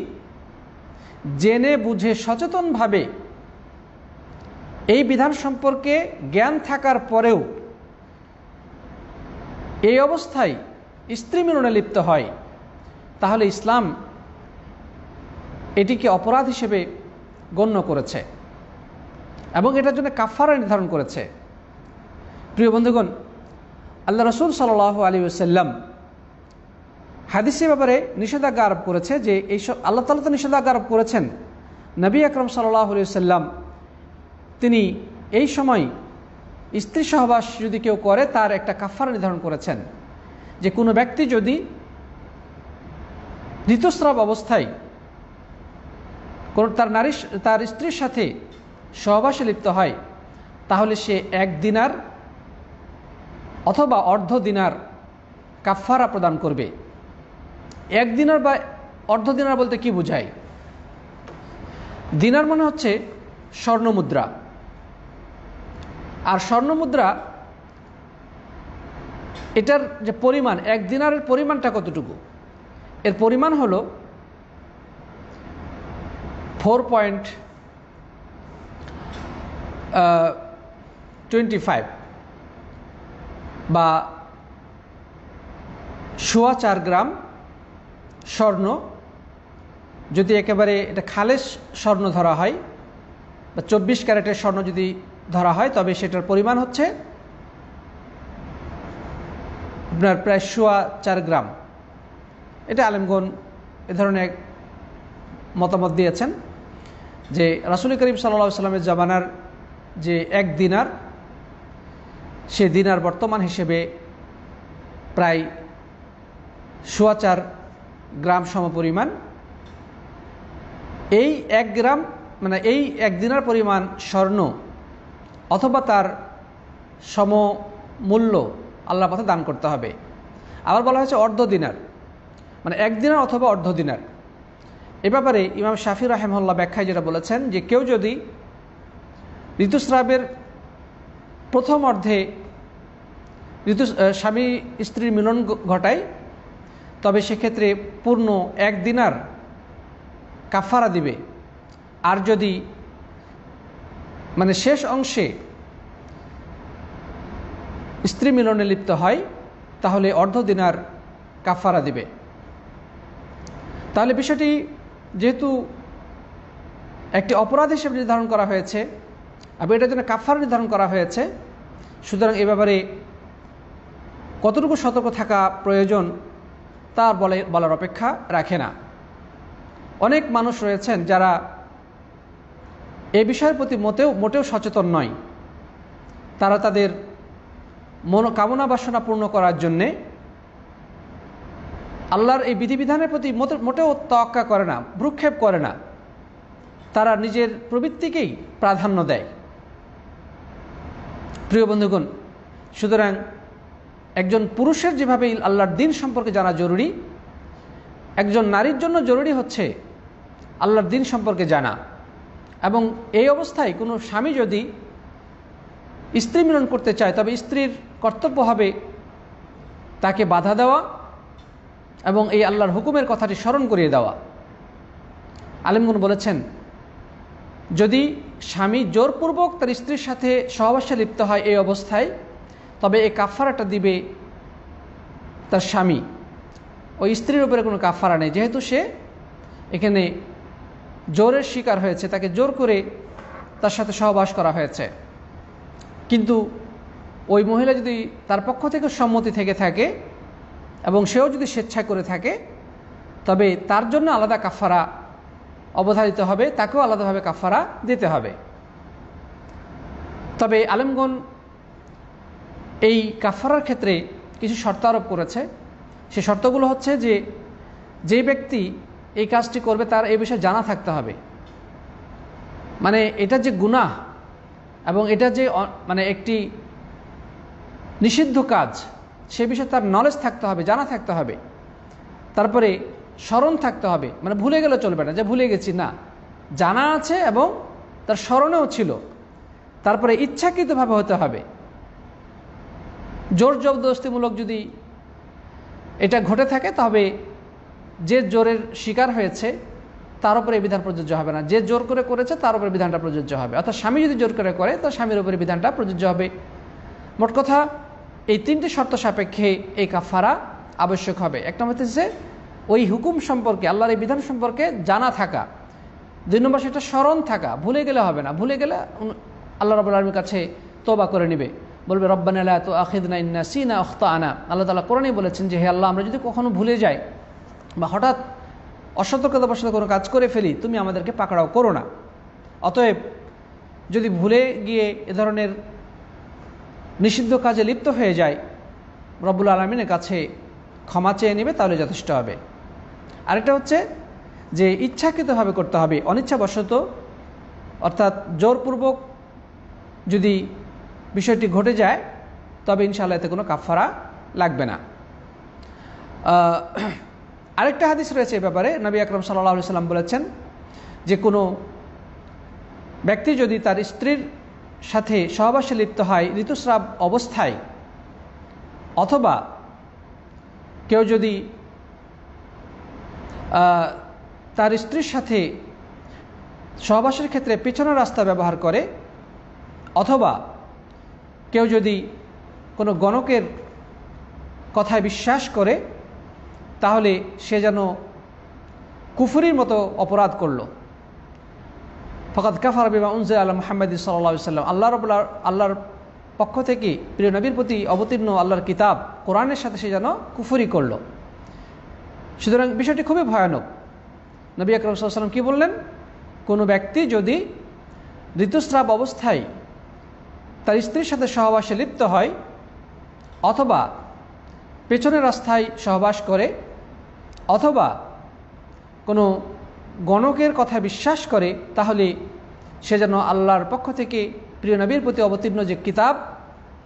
জেনে বুঝে সচেতনভাবে এই বিধান সম্পর্কে জ্ঞান থাকার পরেও এই অবস্থায় স্ত্রী মিলনে লিপ্ত হয়, তাহলে ইসলাম এটিকে অপরাধ হিসেবে গণ্য করেছে এবং এটার জন্য কাফারা নির্ধারণ করেছে। প্রিয় বন্ধুগণ, আল্লাহ রাসূল সাল্লাল্লাহু আলাইহি ওয়াসাল্লাম হাদিসের ব্যাপারে নিষেধাজ্ঞা আরোপ করেছে, যে এই আল্লাহ তাআলা তো নিষেধাজ্ঞা আরোপ করেছেন, নবী আকরাম সাল্লাল্লাহু আলাইহি ওয়াসাল্লাম তিনি এই সময় স্ত্রী সহবাস যদি কেউ করে তার একটা কাফারা নির্ধারণ করেছেন, যে কোনো ব্যক্তি যদি ঋতুস্রাব অবস্থায় তার স্ত্রীর সাথে সহবাসে লিপ্ত হয়, তাহলে সে 1 দিনার অথবা অর্ধ দিনার কাফারা প্রদান করবে। 1 দিনার বা অর্ধ দিনার বলতে কি বোঝায়? দিনার মানে হচ্ছে স্বর্ণমুদ্রা, আর স্বর্ণমুদ্রা এটার যে পরিমাণ, 1 দিনারের পরিমাণটা কতটুকু? এর পরিমাণ হলো 4.25 বা 4.25 গ্রাম স্বর্ণ। যদি একেবারে এটা খালেস স্বর্ণ ধরা হয় বা 24 ক্যারেটের স্বর্ণ যদি ধরা হয়, তবে সেটার পরিমাণ হচ্ছে আপনার প্রায় 4.25 গ্রাম। এটা আলেমগণ এ ধরনের মতামত দিয়েছেন যে রাসূল করিম সাল্লাল্লাহু আলাইহি ওয়াসাল্লামের জামানার যে 1 দিনার, সে দিনার বর্তমান হিসেবে প্রায় 4.25 গ্রাম সমপরিমাণ। এই 1 গ্রাম মানে এই 1 দিনার পরিমাণ স্বর্ণ অথবা তার সমমূল্য আল্লাহর পথে দান করতে হবে। আবার বলা হয়েছে অর্ধ দিনার, মানে 1 দিনার অথবা অর্ধ দিনার। এ ব্যাপারে ইমাম শাফি রাহিমাহুল্লাহ ব্যাখ্যায় যেটা বলেছেন যে কেউ যদি ঋতুস্রাবের প্রথম অর্ধে স্বামী স্ত্রীর মিলন ঘটায়, তবে সেক্ষেত্রে পূর্ণ 1 দিনার কাফারা দিবে। আর যদি মানে শেষ অংশে স্ত্রী মিলনে লিপ্ত হয় তাহলে অর্ধ দিনার কাফারা দিবে। তাহলে বিষয়টি যেহেতু একটি অপরাধ হিসেবে নির্ধারণ করা হয়েছে এবং এটার জন্য কাফারা নির্ধারণ করা হয়েছে, সুতরাং এ ব্যাপারে কতটুকু সতর্ক থাকা প্রয়োজন তার বলার অপেক্ষা রাখে না। অনেক মানুষ রয়েছেন যারা এ বিষয়ের প্রতি মোটেও সচেতন নয়। তারা তাদের কামনা বাসনা পূর্ণ করার জন্যে আল্লাহর এই বিধিবিধানের প্রতি মোটেও তোয়াক্কা করে না, ভ্রুক্ষেপ করে না। তারা নিজের প্রবৃত্তিকেই প্রাধান্য দেয়। প্রিয় বন্ধুগণ, সুতরাং একজন পুরুষের যেভাবে আল্লাহর দ্বীন সম্পর্কে জানা জরুরি, একজন নারীর জন্য জরুরি হচ্ছে আল্লাহর দ্বীন সম্পর্কে জানা। এবং এই অবস্থায় কোনো স্বামী যদি স্ত্রী মিলন করতে চায় তবে স্ত্রীর কর্তব্য হবে তাকে বাধা দেওয়া এবং এই আল্লাহর হুকুমের কথাটি স্মরণ করিয়ে দেওয়া। আলেমগণ বলেছেন, যদি স্বামী জোরপূর্বক তার স্ত্রীর সাথে সহবাসে লিপ্ত হয় এই অবস্থায়, তবে এই কাফারাটা দিবে তার স্বামী, ওই স্ত্রীর উপরে কোনো কাফারা নেই, যেহেতু সে এখানে জোরের শিকার হয়েছে, তাকে জোর করে তার সাথে সহবাস করা হয়েছে। কিন্তু ওই মহিলা যদি তার পক্ষ থেকে সম্মতি থেকে থাকে এবং সেও যদি স্বেচ্ছা করে থাকে, তবে তার জন্য আলাদা কাফারা অবধারিত হবে, তাকেও আলাদাভাবে কাফারা দিতে হবে। তবে আলেমগণ এই কাফারার ক্ষেত্রে কিছু শর্ত আরোপ করেছে। সেই শর্তগুলো হচ্ছে যে ব্যক্তি এই কাজটি করবে তার এই বিষয়ে জানা থাকতে হবে, মানে এটা যে গুনাহ এবং এটা যে মানে একটি নিষিদ্ধ কাজ সে বিষয়ে তার নলেজ থাকতে হবে, জানা থাকতে হবে। তারপরে স্মরণ থাকতে হবে, মানে ভুলে গেলে চলবে না যে ভুলে গেছি, না, জানা আছে এবং তার স্মরণেও ছিল। তারপরে ইচ্ছাকৃতভাবে হতে হবে। জোর জবরদস্তিমূলক যদি এটা ঘটে থাকে তবে যে জোরের শিকার হয়েছে তার উপরে এই বিধান প্রযোজ্য হবে না, যে জোর করে করেছে তার উপরে বিধানটা প্রযোজ্য হবে। অর্থাৎ স্বামী যদি জোর করে তার স্বামীর উপরে বিধানটা প্রযোজ্য হবে। মোট কথা এই 3টি শর্ত সাপেক্ষে এই কাফারা আবশ্যক হবে। এক নম্বর হচ্ছে ওই হুকুম সম্পর্কে, আল্লাহর এই বিধান সম্পর্কে জানা থাকা। 2 নম্বর সেটা স্মরণ থাকা, ভুলে গেলে হবে না। ভুলে গেলে আল্লাহ রাব্বুল আলামিনের কাছে তওবা করে নেবে, বলবে রব্বানা লা তুআখিযনা ইন নাসিনা আও আখতানা। আল্লাহ তাআলা কোরআনে বলেছেন যে হে আল্লাহ, আমরা যদি কখনো ভুলে যাই বা হঠাৎ অসতর্কতাবশত কোনো কাজ করে ফেলি, তুমি আমাদেরকে পাকড়াও করো না। অতএব যদি ভুলে গিয়ে এ ধরনের নিষিদ্ধ কাজে লিপ্ত হয়ে যায়, রব্বুল আলামিনের কাছে ক্ষমা চেয়ে নেবে, তাহলে যথেষ্ট হবে। আরেকটা হচ্ছে যে ইচ্ছাকৃতভাবে করতে হবে, অনিচ্ছাবশত অর্থাৎ জোরপূর্বক যদি বিষয়টি ঘটে যায় তবে ইনশাআল্লাহ এতে কোনো কাফারা লাগবে না। আরেকটা হাদিস রয়েছে এই ব্যাপারে। নবী আকরাম সাল্লাল্লাহু আলাইহি সাল্লাম বলেছেন যে কোনো ব্যক্তি যদি তার স্ত্রীর সাথে সহবাসে লিপ্ত হয় ঋতুস্রাব অবস্থায়, অথবা কেউ যদি তার স্ত্রীর সাথে সহবাসের ক্ষেত্রে পিছনের রাস্তা ব্যবহার করে, অথবা কেউ যদি কোনো গণকের কথায় বিশ্বাস করে, তাহলে সে যেন কুফরির মতো অপরাধ করল। ফাকাদ কাফারা বিমা উনজিলা আলা মুহাম্মাদ সাল্লাল্লাহু আলাইহি ওয়াসাল্লাম, আল্লাহর পক্ষ থেকে প্রিয় নবীর প্রতি অবতীর্ণ আল্লাহর কিতাব কোরআনের সাথে সে যেন কুফরি করল। সুতরাং বিষয়টি খুবই ভয়ানক। নবী আকরাম সাল্লাল্লাহু আলাইহি ওয়াসাল্লাম কি বললেন? কোনো ব্যক্তি যদি ঋতুস্রাব অবস্থায় তার স্ত্রীর সাথে সহবাসে লিপ্ত হয়, অথবা পেছনের রাস্তায় সহবাস করে, অথবা কোনো গণকের কথা বিশ্বাস করে, তাহলে সে যেন আল্লাহর পক্ষ থেকে প্রিয় নবীর প্রতি অবতীর্ণ যে কিতাব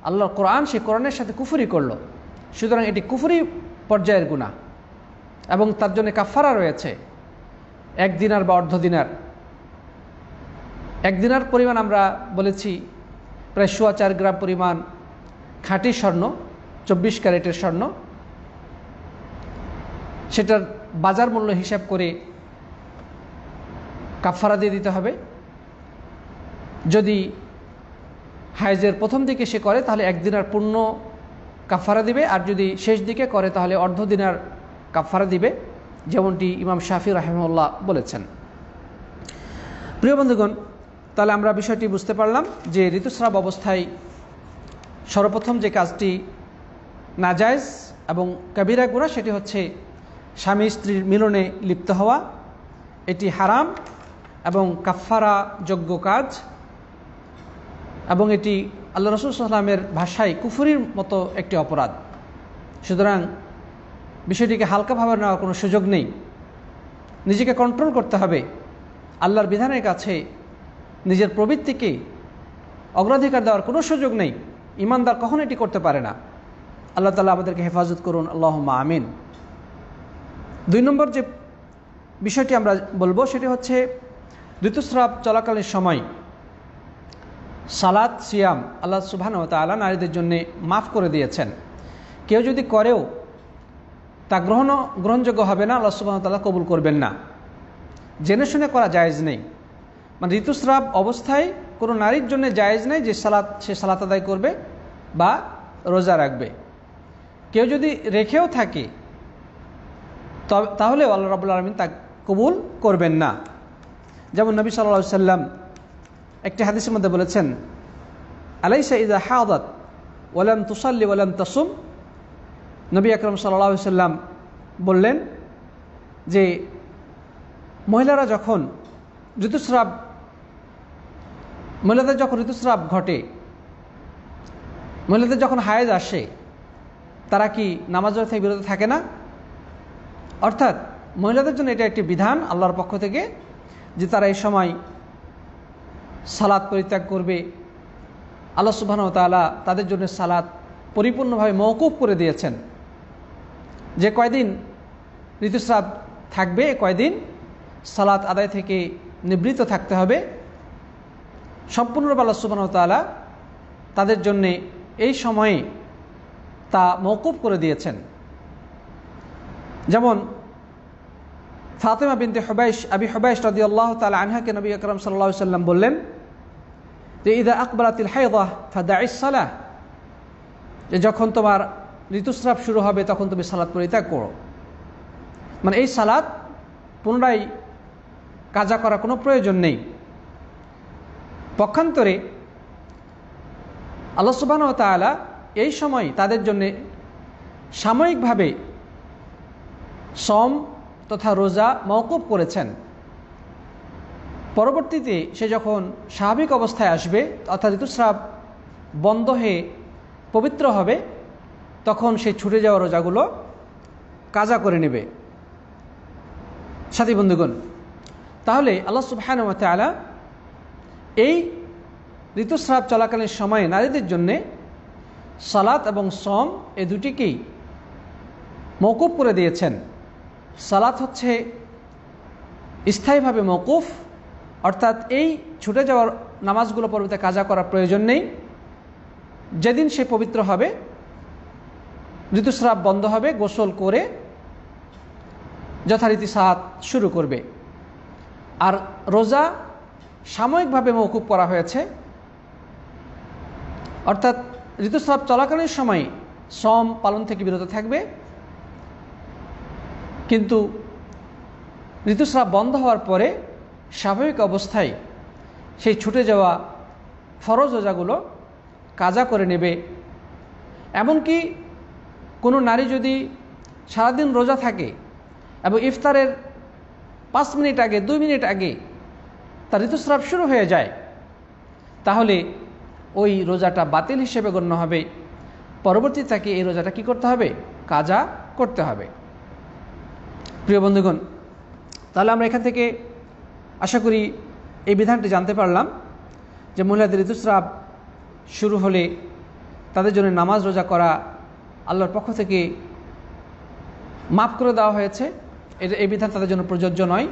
আল্লাহর কোরআন, সেই কোরআনের সাথে কুফরি করলো, সুতরাং এটি কুফরি পর্যায়ের গুনাহ এবং তার জন্য কাফারা রয়েছে 1 দিনার বা অর্ধ দিনার। 1 দিনার পরিমাণ আমরা বলেছি প্রায় 4.25 গ্রাম পরিমাণ খাঁটি স্বর্ণ, 24 ক্যারেটের স্বর্ণ, সেটার বাজার মূল্য হিসাব করে কাফারা দিয়ে দিতে হবে। যদি হাইজের প্রথম দিকে সে করে তাহলে 1 দিনার পূর্ণ কাফারা দিবে, আর যদি শেষ দিকে করে তাহলে অর্ধ দিনার কাফারা দিবে, যেমনটি ইমাম শাফি রাহিমাহুল্লাহ বলেছেন। প্রিয় বন্ধুগণ, তাহলে আমরা বিষয়টি বুঝতে পারলাম যে ঋতুস্রাব অবস্থায় সর্বপ্রথম যে কাজটি নাজায়েজ এবং কাবিরা গুনাহ সেটি হচ্ছে স্বামী স্ত্রীর মিলনে লিপ্ত হওয়া, এটি হারাম এবং কাফারা যোগ্য কাজ, এবং এটি আল্লাহ রাসূল সাল্লাল্লাহু আলাইহি ওয়াসাল্লামের ভাষায় কুফরির মতো একটি অপরাধ। সুতরাং বিষয়টিকে হালকাভাবে নেওয়ার কোনো সুযোগ নেই, নিজেকে কন্ট্রোল করতে হবে। আল্লাহর বিধানের কাছে নিজের প্রবৃত্তিকে অগ্রাধিকার দেওয়ার কোনো সুযোগ নেই, ইমানদার কখনো এটি করতে পারে না। আল্লাহ তাআলা আমাদেরকে হেফাজত করুন, আল্লাহুম্মা আমিন। 2 নম্বর যে বিষয়টি আমরা বলবো সেটি হচ্ছে ঋতুস্রাব চলাকালীন সময় সালাত সিয়াম আল্লাহ সুবহানাহু ওয়া তাআলা নারীদের জন্য মাফ করে দিয়েছেন। কেউ যদি করেও তা গ্রহণযোগ্য হবে না, আল্লাহ সুবহানাহু ওয়া তাআলা কবুল করবেন না। জেনে শুনে করা জায়েজ নেই, মানে ঋতুস্রাব অবস্থায় কোনো নারীর জন্য জায়েজ নেই যে সে সালাত আদায় করবে বা রোজা রাখবে। কেউ যদি রেখেও থাকে তাহলেও আল্লাহ রাব্বুল আলামিন তা কবুল করবেন না। যেমন নবী সাল্লাল্লাহু আলাইহি সাল্লাম একটি হাদিসের মধ্যে বলেছেন, আলাইসা ইযা হাদাত ওয়া লাম তুসাল্লি ওয়া লাম তাসুম। নবী আকরাম সাল্লাল্লাহু আলাইহি সাল্লাম বললেন যে মহিলাদের যখন ঋতুস্রাব ঘটে, মহিলাদের যখন হায়েজ আসে, তারা কি নামাজ থেকে বিরত থাকে না? অর্থাৎ মহিলাদের জন্য এটা একটি বিধান আল্লাহর পক্ষ থেকে যে তারা এই সময় সালাত পরিত্যাগ করবে। আল্লাহ সুবহানাহু ওয়া তাআলা তাদের জন্য সালাত পরিপূর্ণভাবে মওকুফ করে দিয়েছেন। যে কয়দিন ঋতুস্রাব থাকবে এ কয়দিন সালাত আদায় থেকে নিবৃত্ত থাকতে হবে। সম্পূর্ণরূপে আল্লাহ সুবহানাহু ওয়া তাআলা তাদের জন্য এই সময়ে তা মওকুফ করে দিয়েছেন। যেমন ফাতেমা বিনতে আবি হুবাইশ রাদিয়াল্লাহু তাআলা আনহাকে নবী আকরাম সাল্লাল্লাহু আলাইহি সাল্লাম বললেন যে ইযা আকবারাতিল হায়দাহ ফাদাইস সালাহ, যে যখন তোমার ঋতুস্রাব শুরু হবে তখন তুমি সালাত পরিত্যাগ করো। মানে এই সালাত পুনরায় কাজা করার কোনো প্রয়োজন নেই। পক্ষান্তরে আল্লাহ সুবহানাহু ওয়া তাআলা এই সময় তাদের জন্য সাময়িকভাবে সম তথা রোজা মওকুফ করেছেন। পরবর্তীতে সে যখন স্বাভাবিক অবস্থায় আসবে অর্থাৎ ঋতুস্রাব বন্ধ হয়ে পবিত্র হবে, তখন সেই ছুটে যাওয়া রোজাগুলো কাজা করে নেবে। সাথী বন্ধুগণ, তাহলে আল্লাহ সুবহানাহু ওয়া তাআলা এই ঋতুস্রাব চলাকালীন সময়ে নারীদের জন্যে সালাত এবং সম এই দুটিকেই মওকুফ করে দিয়েছেন। সালাত হচ্ছে স্থায়ীভাবে মওকুফ, অর্থাৎ এই ছুটে যাওয়ার নামাজগুলো পরবর্তীতে কাজা করার প্রয়োজন নেই। যেদিন সে পবিত্র হবে, ঋতুস্রাব বন্ধ হবে, গোসল করে যথারীতি সালাত শুরু করবে। আর রোজা সাময়িকভাবে মওকুফ করা হয়েছে, অর্থাৎ ঋতুস্রাব চলাকালীন সময় সম পালন থেকে বিরত থাকবে, কিন্তু ঋতুস্রাব বন্ধ হওয়ার পরে স্বাভাবিক অবস্থায় সেই ছুটে যাওয়া ফরজ রোজাগুলো কাজা করে নেবে। এমনকি কোনো নারী যদি সারাদিন রোজা থাকে এবং ইফতারের 5 মিনিট আগে 2 মিনিট আগে তার ঋতুস্রাব শুরু হয়ে যায়, তাহলে ওই রোজাটা বাতিল হিসেবে গণ্য হবে। পরবর্তী তাকে এই রোজাটা কি করতে হবে? কাজা করতে হবে। প্রিয় বন্ধুগণ, তাহলে আমরা এখান থেকে আশা করি এই বিধানটি জানতে পারলাম যে মহিলাদের ঋতুস্রাব শুরু হলে তাদের জন্য নামাজ রোজা করা আল্লাহর পক্ষ থেকে মাফ করে দেওয়া হয়েছে, এই বিধান তাদের জন্য প্রযোজ্য নয়।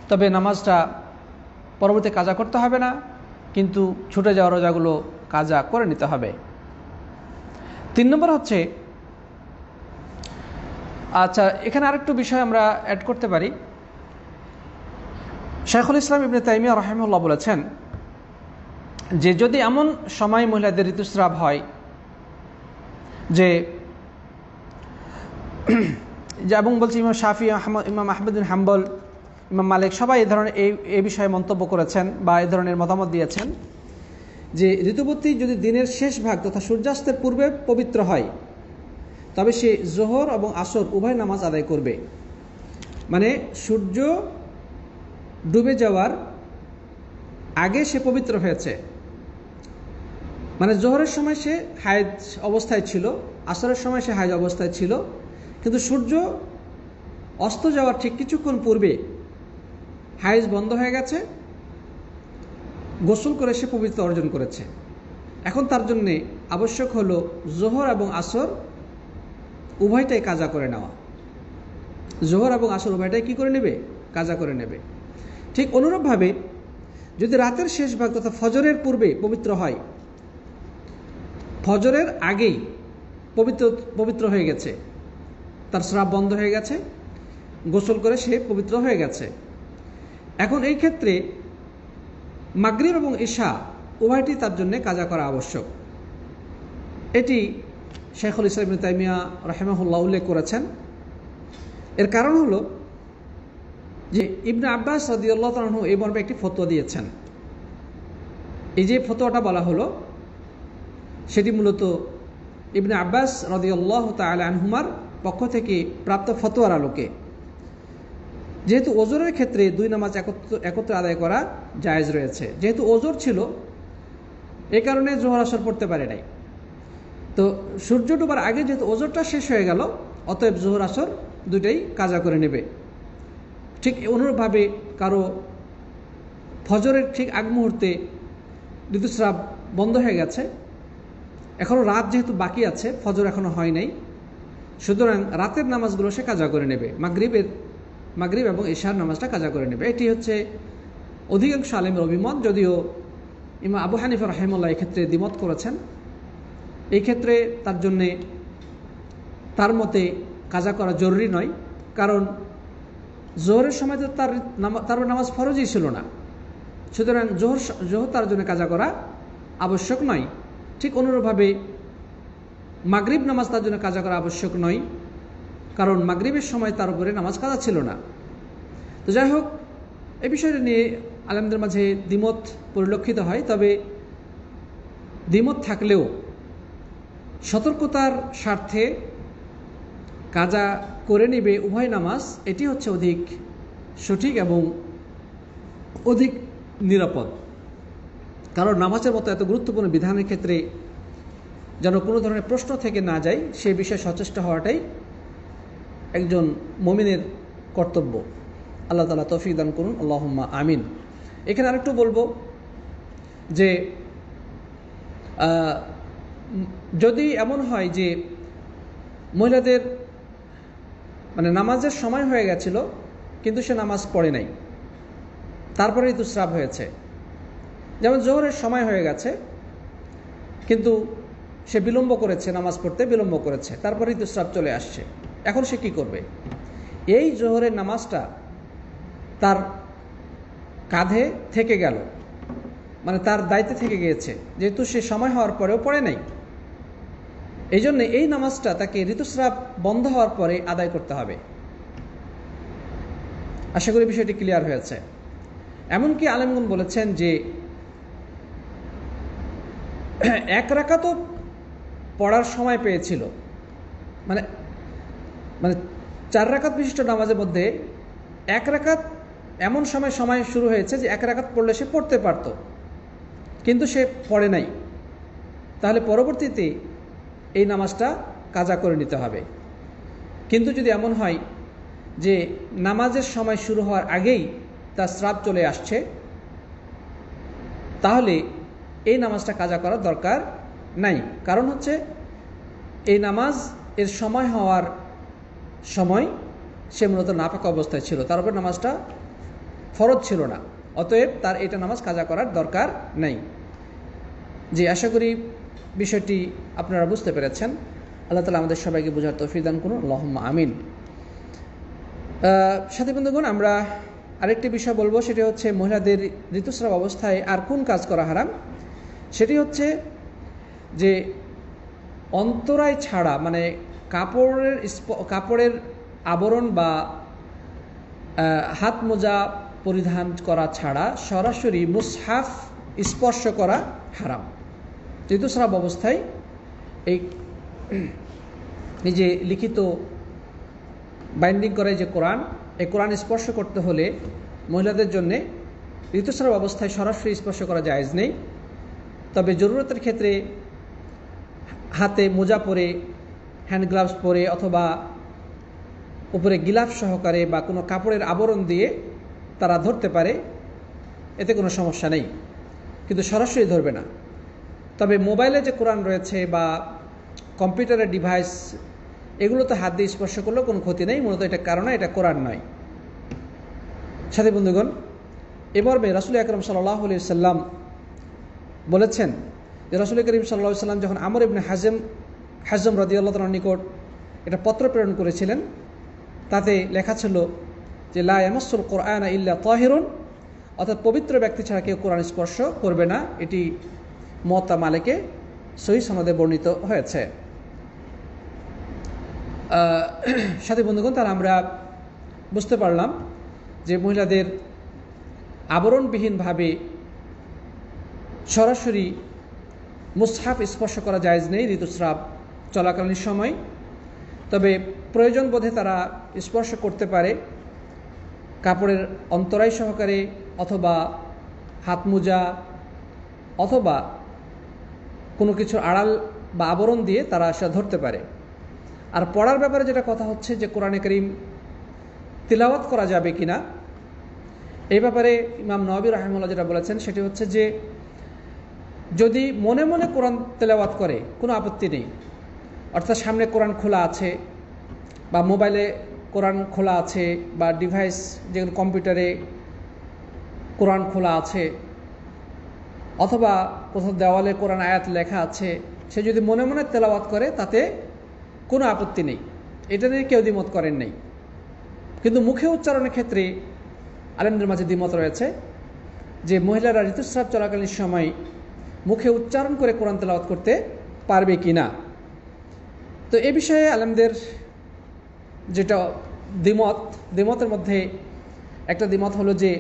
তবে নামাজটা পরবর্তী কাজা করতে হবে না, কিন্তু ছুটে যাওয়া রোজাগুলো কাজা করে নিতে হবে। 3 নম্বর হচ্ছে, আচ্ছা এখানে আরেকটু বিষয় আমরা অ্যাড করতে পারি। শাইখুল ইসলাম ইবনে তাইমিয়া রাহিমাহুল্লাহ বলেছেন যে যদি এমন সময় মহিলাদের ঋতুস্রাব হয় যে এবং বলছি ইমাম শাফি, ইমাম আহমদ বিন হাম্বল, ইমাম মালিক সবাই এই ধরনের এই বিষয়ে মন্তব্য করেছেন বা এই ধরনের মতামত দিয়েছেন যে ঋতুবতী যদি দিনের শেষ ভাগ তথা সূর্যাস্তের পূর্বে পবিত্র হয় তবে সে জোহর এবং আসর উভয় নামাজ আদায় করবে। মানে সূর্য ডুবে যাওয়ার আগে সে পবিত্র হয়েছে, মানে জোহরের সময় সে হায়েজ অবস্থায় ছিল, আসরের সময় সে হায়েজ অবস্থায় ছিল, কিন্তু সূর্য অস্ত যাওয়ার ঠিক কিছুক্ষণ পূর্বে হায়েজ বন্ধ হয়ে গেছে, গোসল করে সে পবিত্র অর্জন করেছে। এখন তার জন্যে আবশ্যক হলো জোহর এবং আসর উভয়টাই কাজা করে নেওয়া। জোহর এবং আসর উভয়টাই কী করে নেবে? কাজা করে নেবে। ঠিক অনুরূপভাবে যদি রাতের শেষ ভাগ তথা ফজরের পূর্বে পবিত্র হয়, ফজরের আগেই পবিত্র হয়ে গেছে, তার স্রাব বন্ধ হয়ে গেছে, গোসল করে সে পবিত্র হয়ে গেছে, এখন এই ক্ষেত্রে মাগরিব এবং ইশা উভয়টি তার জন্য কাজা করা আবশ্যক। এটি শাইখুল ইসলাম ইবনে তাইমিয়া রাহিমাহুল্লাহ উল্লেখ করেছেন। এর কারণ হলো যে ইবনে আব্বাস রাদিয়াল্লাহু তাআলা আনহু এই মর্মে একটি ফতোয়া দিয়েছেন। এই যে ফতোয়াটা বলা হলো সেটি মূলত ইবনে আব্বাস রাদিয়াল্লাহু তাআলা আনহুমার পক্ষ থেকে প্রাপ্ত ফতোয়ার আলোকে। যেহেতু ওজোরের ক্ষেত্রে 2 নামাজ একত্রে আদায় করা জায়েজ রয়েছে, যেহেতু ওজোর ছিল এই কারণে জোহর আসর পড়তে পারে নাই, তো সূর্য ডুবার আগে যেহেতু ওজোরটা শেষ হয়ে গেল, অতএব জোহর আসর দুটাই কাজা করে নেবে। ঠিক অনুরূপভাবে কারো ফজরের ঠিক আগ মুহূর্তে ঋতুস্রাব বন্ধ হয়ে গেছে, এখনও রাত যেহেতু বাকি আছে, ফজর এখনও হয় নাই, সুতরাং রাতের নামাজগুলো সে কাজা করে নেবে, মাগরিব এবং ইশার নামাজটা কাজা করে নেবে। এটি হচ্ছে অধিকাংশ আলেমের অভিমত, যদিও ইমাম আবু হানিফা রাহিমাহুল্লাহ এক্ষেত্রে দ্বিমত করেছেন। এই ক্ষেত্রে তার জন্যে তার মতে কাজা করা জরুরি নয়, কারণ জোহরের সময় তো তার নামাজ ফরজই ছিল না, সুতরাং জোহর তার জন্য কাজা করা আবশ্যক নয়। ঠিক অনুরূপভাবে মাগরিব নামাজ তার জন্য কাজা করা আবশ্যক নয়, কারণ মাগরিবের সময় তার উপরে নামাজ কাজা ছিল না। তো যাই হোক, এই বিষয়টা নিয়ে আলেমদের মাঝে দ্বিমত পরিলক্ষিত হয়। তবে দ্বিমত থাকলেও সতর্কতার স্বার্থে কাজা করে নেবে উভয় নামাজ, এটি হচ্ছে অধিক সঠিক এবং অধিক নিরাপদ। কারণ নামাজের মতো এত গুরুত্বপূর্ণ বিধানের ক্ষেত্রে যেন কোনো ধরনের প্রশ্ন থেকে না যায়, সে বিষয়ে সচেষ্ট হওয়াটাই একজন মুমিনের কর্তব্য। আল্লাহ তাআলা তৌফিক দান করুন, আল্লাহুম্মা আমিন। এখানে আরেকটু বলবো যে যদি এমন হয় যে মহিলাদের মানে নামাজের সময় হয়ে গেছিল কিন্তু সে নামাজ পড়ে নাই, তারপরে ঋতুস্রাব হয়েছে, যেমন জোহরের সময় হয়ে গেছে কিন্তু সে বিলম্ব করেছে, নামাজ পড়তে বিলম্ব করেছে, তারপরে ঋতুস্রাব চলে আসছে, এখন সে কি করবে? এই জোহরের নামাজটা তার কাঁধে থেকে গেল, মানে তার দায়িত্বে থেকে গিয়েছে, যেহেতু সে সময় হওয়ার পরেও পড়ে নাই। এই জন্য এই নামাজটা তাকে ঋতুস্রাব বন্ধ হওয়ার পরে আদায় করতে হবে। আশা করি বিষয়টি ক্লিয়ার হয়েছে। এমনকি আলেমগণ বলেছেন যে 1 রাকাতও পড়ার সময় পেয়েছিল, মানে 4 রাকাত বিশিষ্ট নামাজের মধ্যে 1 রাকাত এমন সময় শুরু হয়েছে যে 1 রাকাত পড়লে সে পড়তে পারত, কিন্তু সে পড়ে নাই, তাহলে পরবর্তীতে এই নামাজটা কাজা করে নিতে হবে। কিন্তু যদি এমন হয় যে নামাজের সময় শুরু হওয়ার আগেই তার স্রাব চলে আসছে, তাহলে এই নামাজটা কাজা করার দরকার নাই। কারণ হচ্ছে এই নামাজ এর সময় হওয়ার সময় সে মূলত নাপাক অবস্থায় ছিল, তার উপর নামাজটা ফরজ ছিল না, অতএব তার এটা নামাজ কাজা করার দরকার নেই। জি, আশা করি বিষয়টি আপনারা বুঝতে পেরেছেন। আল্লাহ তাআলা আমাদের সবাইকে বোঝার তৌফিক দান করুন, আল্লাহুম্মা আমিন। সাথী বন্ধুগণ, আমরা আরেকটি বিষয় বলবো, সেটি হচ্ছে মহিলাদের ঋতুস্রাব অবস্থায় আর কোন কাজ করা হারাম। সেটি হচ্ছে যে অন্তরায় ছাড়া, মানে কাপড়ের আবরণ বা হাত মোজা পরিধান করা ছাড়া সরাসরি মুসহাফ স্পর্শ করা হারাম। ঋতুস্রাব অবস্থায় এই নিজে লিখিত বাইন্ডিং করে যে কোরআন, এই কোরআন স্পর্শ করতে হলে মহিলাদের জন্যে ঋতুস্রাব অবস্থায় সরাসরি স্পর্শ করা জায়েজ নেই। তবে জরুরতের ক্ষেত্রে হাতে মোজা পরে, হ্যান্ড গ্লাভস পরে অথবা উপরে গিলাফ সহকারে বা কোনো কাপড়ের আবরণ দিয়ে তারা ধরতে পারে, এতে কোনো সমস্যা নেই, কিন্তু সরাসরি ধরবে না। তবে মোবাইলে যে কোরআন রয়েছে বা কম্পিউটারের ডিভাইস, এগুলোতে হাত দিয়ে স্পর্শ করলেও কোনো ক্ষতি নেই, মূলত এটা কারণে এটা কোরআন নয়। সাথী বন্ধুগণ, এ মর্মে রাসূল আকরাম সাল্লাল্লাহু আলাইহি ওয়াসাল্লাম বলেছেন যে রাসূল করিম সাল্লাল্লাহু আলাইহি ওয়াসাল্লাম যখন আমর ইবনে হাজম রাদিয়াল্লাহু তাআলার নিকট এটা পত্র প্রেরণ করেছিলেন, তাতে লেখা ছিল যে লা ইয়ামাসসুল কুরআনা ইল্লা তাহিরুন, অর্থাৎ পবিত্র ব্যক্তি ছাড়া কেউ কোরআন স্পর্শ করবে না। এটি মুওয়াত্তা মালিকে সহিহ সনদে বর্ণিত হয়েছে। সাথী বন্ধুগণ, তাহলে আমরা বুঝতে পারলাম যে মহিলাদের আবরণবিহীনভাবে সরাসরি মুসহাফ স্পর্শ করা জায়েজ নেই ঋতুস্রাব চলাকালীন সময়। তবে প্রয়োজন বোধে তারা স্পর্শ করতে পারে কাপড়ের অন্তরায় সহকারে অথবা হাত মোজা অথবা কোনো কিছু আড়াল বা আবরণ দিয়ে তারা সেটা ধরতে পারে। আর পড়ার ব্যাপারে যেটা কথা হচ্ছে যে কোরআনে কারীম তিলাওয়াত করা যাবে কিনা, এই ব্যাপারে ইমাম নওয়াবী রাহিমাহুল্লাহ যেটা বলেছেন সেটি হচ্ছে যে যদি মনে মনে কোরআন তেলাওয়াত করে কোনো আপত্তি নেই, অর্থাৎ সামনে কোরআন খোলা আছে বা মোবাইলে কোরআন খোলা আছে বা ডিভাইস যেগুলো কম্পিউটারে কোরআন খোলা আছে অথবা কোথাও দেওয়ালে কোরআন আয়াত লেখা আছে, সে যদি মনে মনে তেলাওয়াত করে তাতে কোনো আপত্তি নেই, এটা নিয়ে কেউ দ্বিমত করেন নাই। কিন্তু মুখে উচ্চারণের ক্ষেত্রে আলেমদের মাঝে দ্বিমত রয়েছে যে মহিলারা ঋতুস্রাব চলাকালীন সময় মুখে উচ্চারণ করে কোরআন তেলাওয়াত করতে পারবে কি না। তো এ বিষয়ে আলেমদের যেটা দ্বিমতের মধ্যে একটা দ্বিমত হলো যে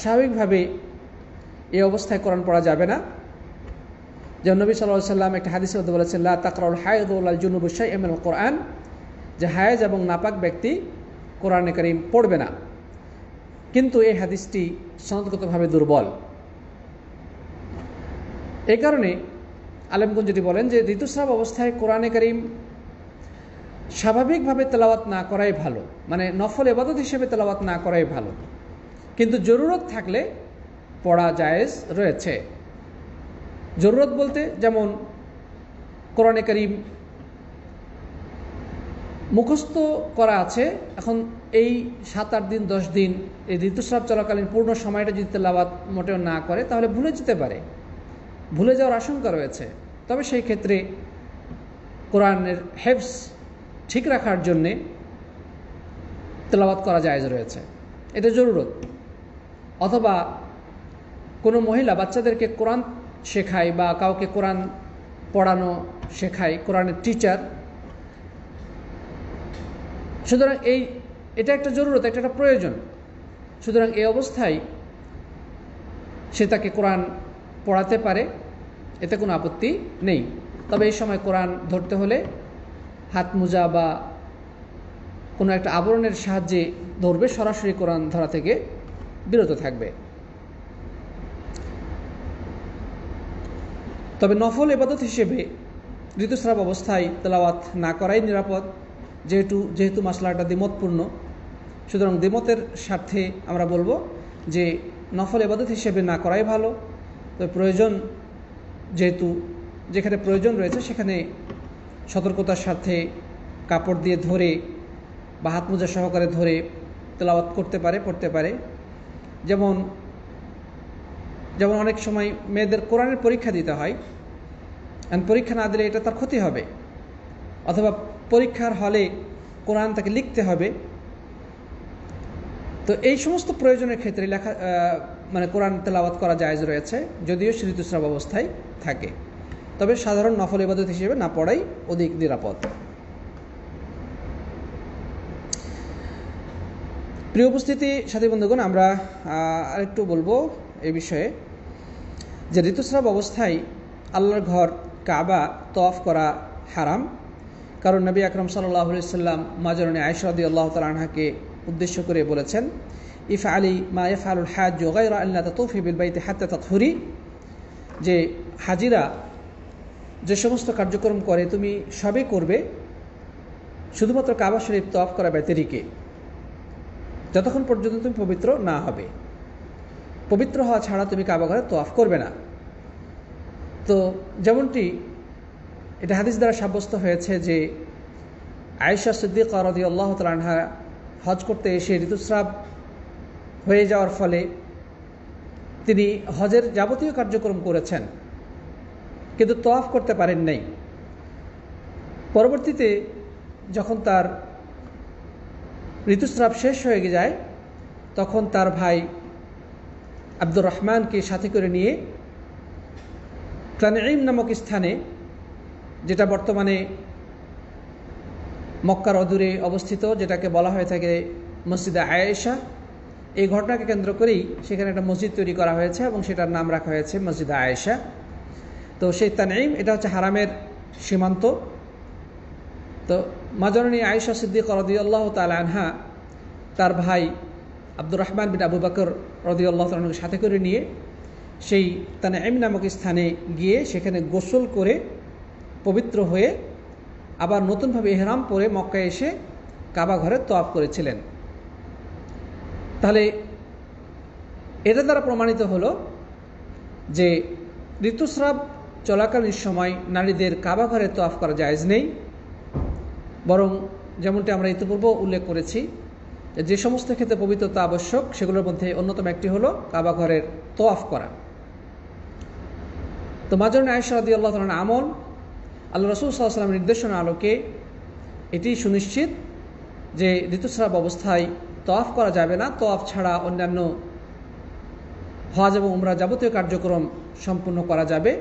স্বাভাবিকভাবে এই অবস্থায় কোরআন পড়া যাবে না। যেমন নবী সাল্লাল্লাহু আলাইহি ওয়াসাল্লাম একটা হাদিসের মধ্যে বলেছেন লা তাকরাউল হায়দু ওয়াল জুনুবু শাইআম মিনাল কোরআন, যে হায়েজ এবং নাপাক ব্যক্তি কোরআনে কারীম পড়বে না। কিন্তু এই হাদিসটি সনদগতভাবে দুর্বল। এই কারণে আলেমগণ যেটি বলেন যে ঋতুস্রাব অবস্থায় কোরআনে কারীম স্বাভাবিকভাবে তেলাওয়াত না করাই ভালো, মানে নফল ইবাদত হিসেবে তেলাওয়াত না করাই ভালো, কিন্তু জরুরত থাকলে পড়া জায়েজ রয়েছে। জরুরত বলতে যেমন কোরআনে কারীম মুখস্থ করা আছে, এখন এই 7-8 দিন 10 দিন এই ঋতুস্রাব চলাকালীন পূর্ণ সময়টা যদি তেলাওয়াত মোটেও না করে তাহলে ভুলে যেতে পারে, ভুলে যাওয়ার আশঙ্কা রয়েছে। তবে সেই ক্ষেত্রে কোরআনের হেফজ ঠিক রাখার জন্যে তেলাওয়াত করা জায়েজ রয়েছে, এটা জরুরত। অথবা কোনো মহিলা বাচ্চাদেরকে কোরআন শেখায় বা কাউকে কোরআন পড়ানো শেখায়, কোরআনের টিচার, সুতরাং এটা একটা জরুরত, একটা প্রয়োজন। সুতরাং এই অবস্থায় সে তাকে কোরআন পড়াতে পারে, এতে কোনো আপত্তি নেই। তবে এই সময় কোরআন ধরতে হলে হাত মোজা বা কোনো একটা আবরণের সাহায্যে ধরবে, সরাসরি কোরআন ধরা থেকে বিরত থাকবে। তবে নফল ইবাদত হিসেবে ঋতুস্রাব অবস্থায় তেলাওয়াত না করাই নিরাপদ, যেহেতু মাসলাটা দ্বিমতপূর্ণ। সুতরাং দ্বিমতের স্বার্থে আমরা বলবো যে নফল ইবাদত হিসেবে না করাই ভালো। তবে প্রয়োজন যেহেতু যেখানে প্রয়োজন রয়েছে সেখানে সতর্কতার সাথে কাপড় দিয়ে ধরে বা হাত মোজা সহকারে ধরে তেলাওয়াত করতে পারে, পড়তে পারে। যেমন অনেক সময় মেয়েদের কোরআনের পরীক্ষা দিতে হয়, পরীক্ষা না দিলে এটা তার ক্ষতি হবে, অথবা পরীক্ষার হলে কোরআন তাকে লিখতে হবে। তো এই সমস্ত প্রয়োজনের ক্ষেত্রে কোরআন তেলাওয়াত করা জায়েজ রয়েছে, যদিও সে ঋতুস্রাব অবস্থায় থাকে। তবে সাধারণ নফল ইবাদত হিসেবে না পড়াই অধিক নিরাপদ। প্রিয় উপস্থিতি সাথী বন্ধুগণ, আমরা আরেকটু বলবো এই বিষয়ে যে ঋতুস্রাব অবস্থায় আল্লাহর ঘর কাবা তওয়াফ করা হারাম। কারণ নবী আকরাম সাল্লাল্লাহু আলাইহি সাল্লাম মা জননী আয়েশা রাদিয়াল্লাহু তাআলা আনহাকে উদ্দেশ্য করে বলেছেন, ইফআলি মা ইয়াফআলুল হাজ্জ গায়রা আন লা তাতুফি বিল বাইতি হাত্তা তাতহুরি, যে হাজিরা যে সমস্ত কার্যক্রম করে তুমি সবই করবে, শুধুমাত্র কাবা শরীফ তওয়াফ করা ব্যতিরেকে, যতক্ষণ পর্যন্ত তুমি পবিত্র না হবে। পবিত্র হওয়া ছাড়া তুমি কাবা ঘরে তওয়াফ করবে না। তো যেমনটি এটা হাদিস দ্বারা সাব্যস্ত হয়েছে যে আয়েশা সিদ্দিকা রাদিয়াল্লাহু তাআলা আনহা হজ করতে এসে ঋতুস্রাব হয়ে যাওয়ার ফলে তিনি হজের যাবতীয় কার্যক্রম করেছেন, কিন্তু তওয়াফ করতে পারেন নাই। পরবর্তীতে যখন তার ঋতুস্রাব শেষ হয়ে যায়, তখন তার ভাই আব্দুর রহমানকে সাথে করে নিয়ে তানঈম নামক স্থানে, যেটা বর্তমানে মক্কার অদূরে অবস্থিত, যেটাকে বলা হয়ে থাকে মসজিদে আয়েশা, এই ঘটনাকে কেন্দ্র করেই সেখানে একটা মসজিদ তৈরি করা হয়েছে এবং সেটার নাম রাখা হয়েছে মসজিদে আয়েশা। তো সেই তানঈম এটা হচ্ছে হারামের সীমান্ত। তো মা জননী আয়েশা সিদ্দিকা রাদিয়াল্লাহু তাআলা আনহা তার ভাই আব্দুর রহমান বিন আবু বকর রাদিয়াল্লাহু তাআলা আনহুকে সাথে করে নিয়ে সেই তানঈম নামক স্থানে গিয়ে সেখানে গোসল করে পবিত্র হয়ে আবার নতুনভাবে ইহরাম পরে মক্কায় এসে কাবা ঘরে তওয়াফ করেছিলেন। তাহলে এটা দ্বারা প্রমাণিত হলো যে ঋতুস্রাব চলাকালীন সময় নারীদের কাবা ঘরে তওয়াফ করা জায়েজ নেই, বরং যেমনটি আমরা ইতিপূর্বে উল্লেখ করেছি যে সমস্ত ক্ষেত্রে পবিত্রতা আবশ্যক সেগুলোর মধ্যে অন্যতম একটি হলো কাবা ঘরের তওয়াফ করা। তো মা জননী আয়েশা রাদিয়াল্লাহু তাআলা আমল আল্লাহ রাসূল সাল্লাল্লাহু আলাইহি ওয়াসাল্লামের নির্দেশনা আলোকে এটি সুনিশ্চিত যে ঋতুস্রাব অবস্থায় তওয়াফ করা যাবে না। তওয়াফ ছাড়া অন্যান্য হজ এবং উমরা যাবতীয় কার্যক্রম সম্পূর্ণ করা যাবে।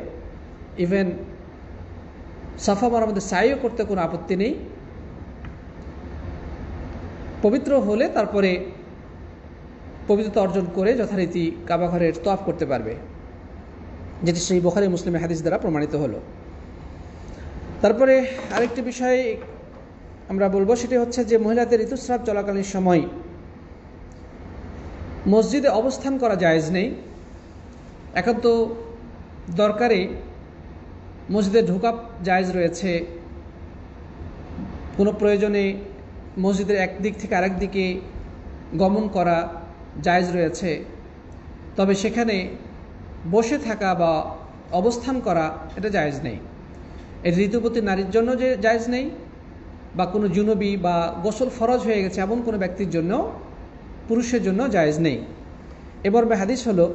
ইভেন সাফা মারফাতে সাইও করতে কোনো আপত্তি নেই। পবিত্র হলে তারপরে পবিত্রতা অর্জন করে যথারীতি কাবা ঘরের তওয়াফ করতে পারবে, যেটি সেই বুখারী মুসলিমের হাদিস দ্বারা প্রমাণিত হলো। তারপরে আরেকটি বিষয় আমরা বলবো, সেটি হচ্ছে যে মহিলাদের ঋতুস্রাব চলাকালীন সময় মসজিদে অবস্থান করা জায়েজ নেই। একান্ত দরকারে মসজিদে ঢোকা জায়েজ রয়েছে, কোনো প্রয়োজনে মসজিদের এক দিক থেকে আরেক দিকে গমন করা জায়েজ রয়েছে। তবে সেখানে বসে থাকা বা অবস্থান করা এটা জায়েজ নেই। এর ঋতুবতী নারীর জন্য যে জায়েজ নেই, বা কোনো জুনবী বা গোসল ফরজ হয়ে গেছে এমন কোনো ব্যক্তির জন্য, পুরুষের জন্য জায়েজ নেই। এবার হাদিস হলো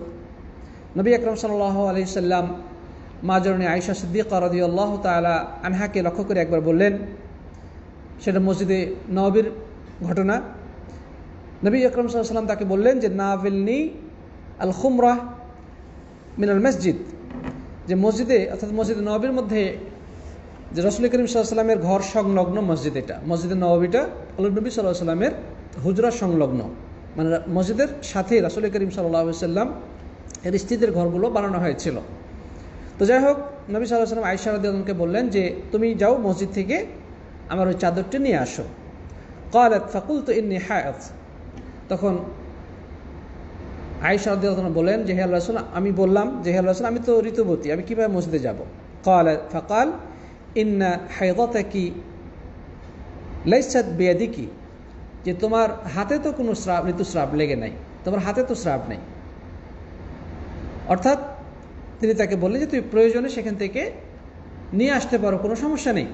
নবী আকরাম সাল্লাল্লাহু আলাইহি সাল্লাম মা জননী আয়েশা সিদ্দিকা রাদিয়াল্লাহু তাআলা আনহাকে লক্ষ্য করে একবার বললেন, সেটা মসজিদে নববীর ঘটনা। নবী আকরাম সাল্লাল্লাহু আলাইহি সাল্লাম তাকে বললেন যে নাভিলনি আল খুমরাহ মিনাল মসজিদ, যে মসজিদে অর্থাৎ মসজিদে নববীর মধ্যে যে রাসূল করিম সাল্লাল্লাহু আলাইহি সাল্লামের ঘর সংলগ্ন মসজিদ, এটা মসজিদে নববীটা আল্লাহর নবী সাল্লাল্লাহু আলাইহি সাল্লামের হুজরা সংলগ্ন, মানে মসজিদের সাথে রাসূল করিম সাল্লাল্লাহু আলাইহি সাল্লাম এর স্ত্রীদের ঘরগুলো বানানো হয়েছিল। তো যাই হোক, নবী সাল্লাল্লাহু আলাইহি সাল্লাম আয়েশা রাদিয়াল্লাহু আনহাকে বললেন যে তুমি যাও মসজিদ থেকে আমার ওই চাদরটি নিয়ে আসো। ক্বালাত ফাকুলতু ইন্নী হায়েদ, তখন আয়েশা রাদিয়াল্লাহু আনহা বলেন যে হে আল্লাহর রাসূল, আমি বললাম যে হে আল্লাহর রাসূল, আমি তো ঋতুবতী, আমি কিভাবে মসজিদে যাব? ফাকাল ইন্না হায়দাতাকি লাইসাত বিয়াদিকি, যে তোমার হাতে তো কোনো ঋতুস্রাব লেগে নাই, তোমার হাতে তো স্রাব নেই। অর্থাৎ তিনি তাকে বললেন যে তুমি প্রয়োজনে সেখান থেকে নিয়ে আসতে পারো, কোনো সমস্যা নেই।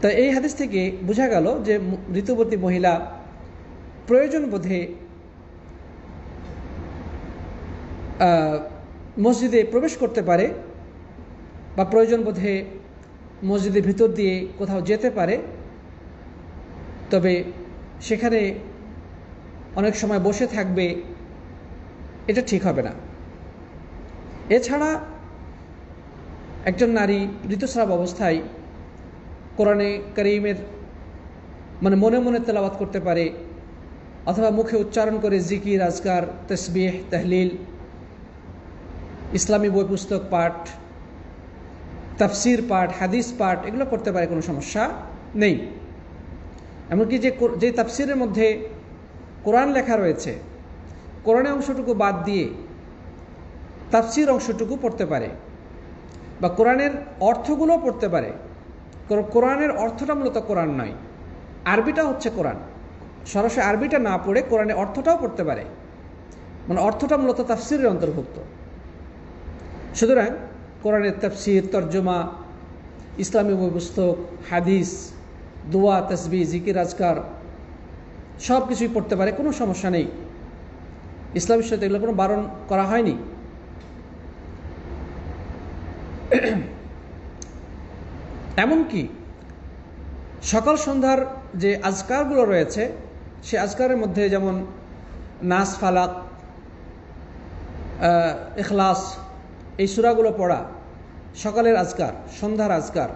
তো এই হাদিস থেকে বোঝা গেল যে ঋতুবতী মহিলা প্রয়োজন বোধে মসজিদে প্রবেশ করতে পারে বা প্রয়োজন বোধে মসজিদের ভিতর দিয়ে কোথাও যেতে পারে, তবে সেখানে অনেক সময় বসে থাকবে, এটা ঠিক হবে না। এছাড়া একজন নারী ঋতুস্রাব অবস্থায় কোরআনে কারীমের মনে মনে তেলাওয়াত করতে পারে, অথবা মুখে উচ্চারণ করে জিকির, আজকার, তাসবিহ, তাহলিল, ইসলামী বই পুস্তক পাঠ, তাফসির পাঠ, হাদিস পাঠ, এগুলো করতে পারে, কোনো সমস্যা নেই। এমনকি যে তাফসিরের মধ্যে কোরআন লেখা রয়েছে, কোরআনের অংশটুকু বাদ দিয়ে তাফসির অংশটুকু পড়তে পারে, বা কোরআনের অর্থগুলো পড়তে পারে। কোরআনের অর্থটা মূলত কোরআন নয়, আরবিটা হচ্ছে কোরআন। সরাসরি আরবিটা না পড়ে কোরআনের অর্থটাও পড়তে পারে, অর্থটা মূলত তাফসিরের অন্তর্ভুক্ত। সুতরাং কোরআনের তাফসির, তর্জমা, ইসলামী বই পুস্তক, হাদিস, দোয়া, তাসবিহ, জিকির, আজকার সব কিছুই পড়তে পারে, কোনো সমস্যা নেই। ইসলামের সাথে এগুলো কোনো বারণ করা হয়নি। এমনকি সকাল সন্ধ্যার যে আজকারগুলো রয়েছে, সে আজকারের মধ্যে যেমন নাস, ফালাক, ইখলাস, এই সূরাগুলো পড়া, সকালের আজকার, সন্ধ্যার আজকার,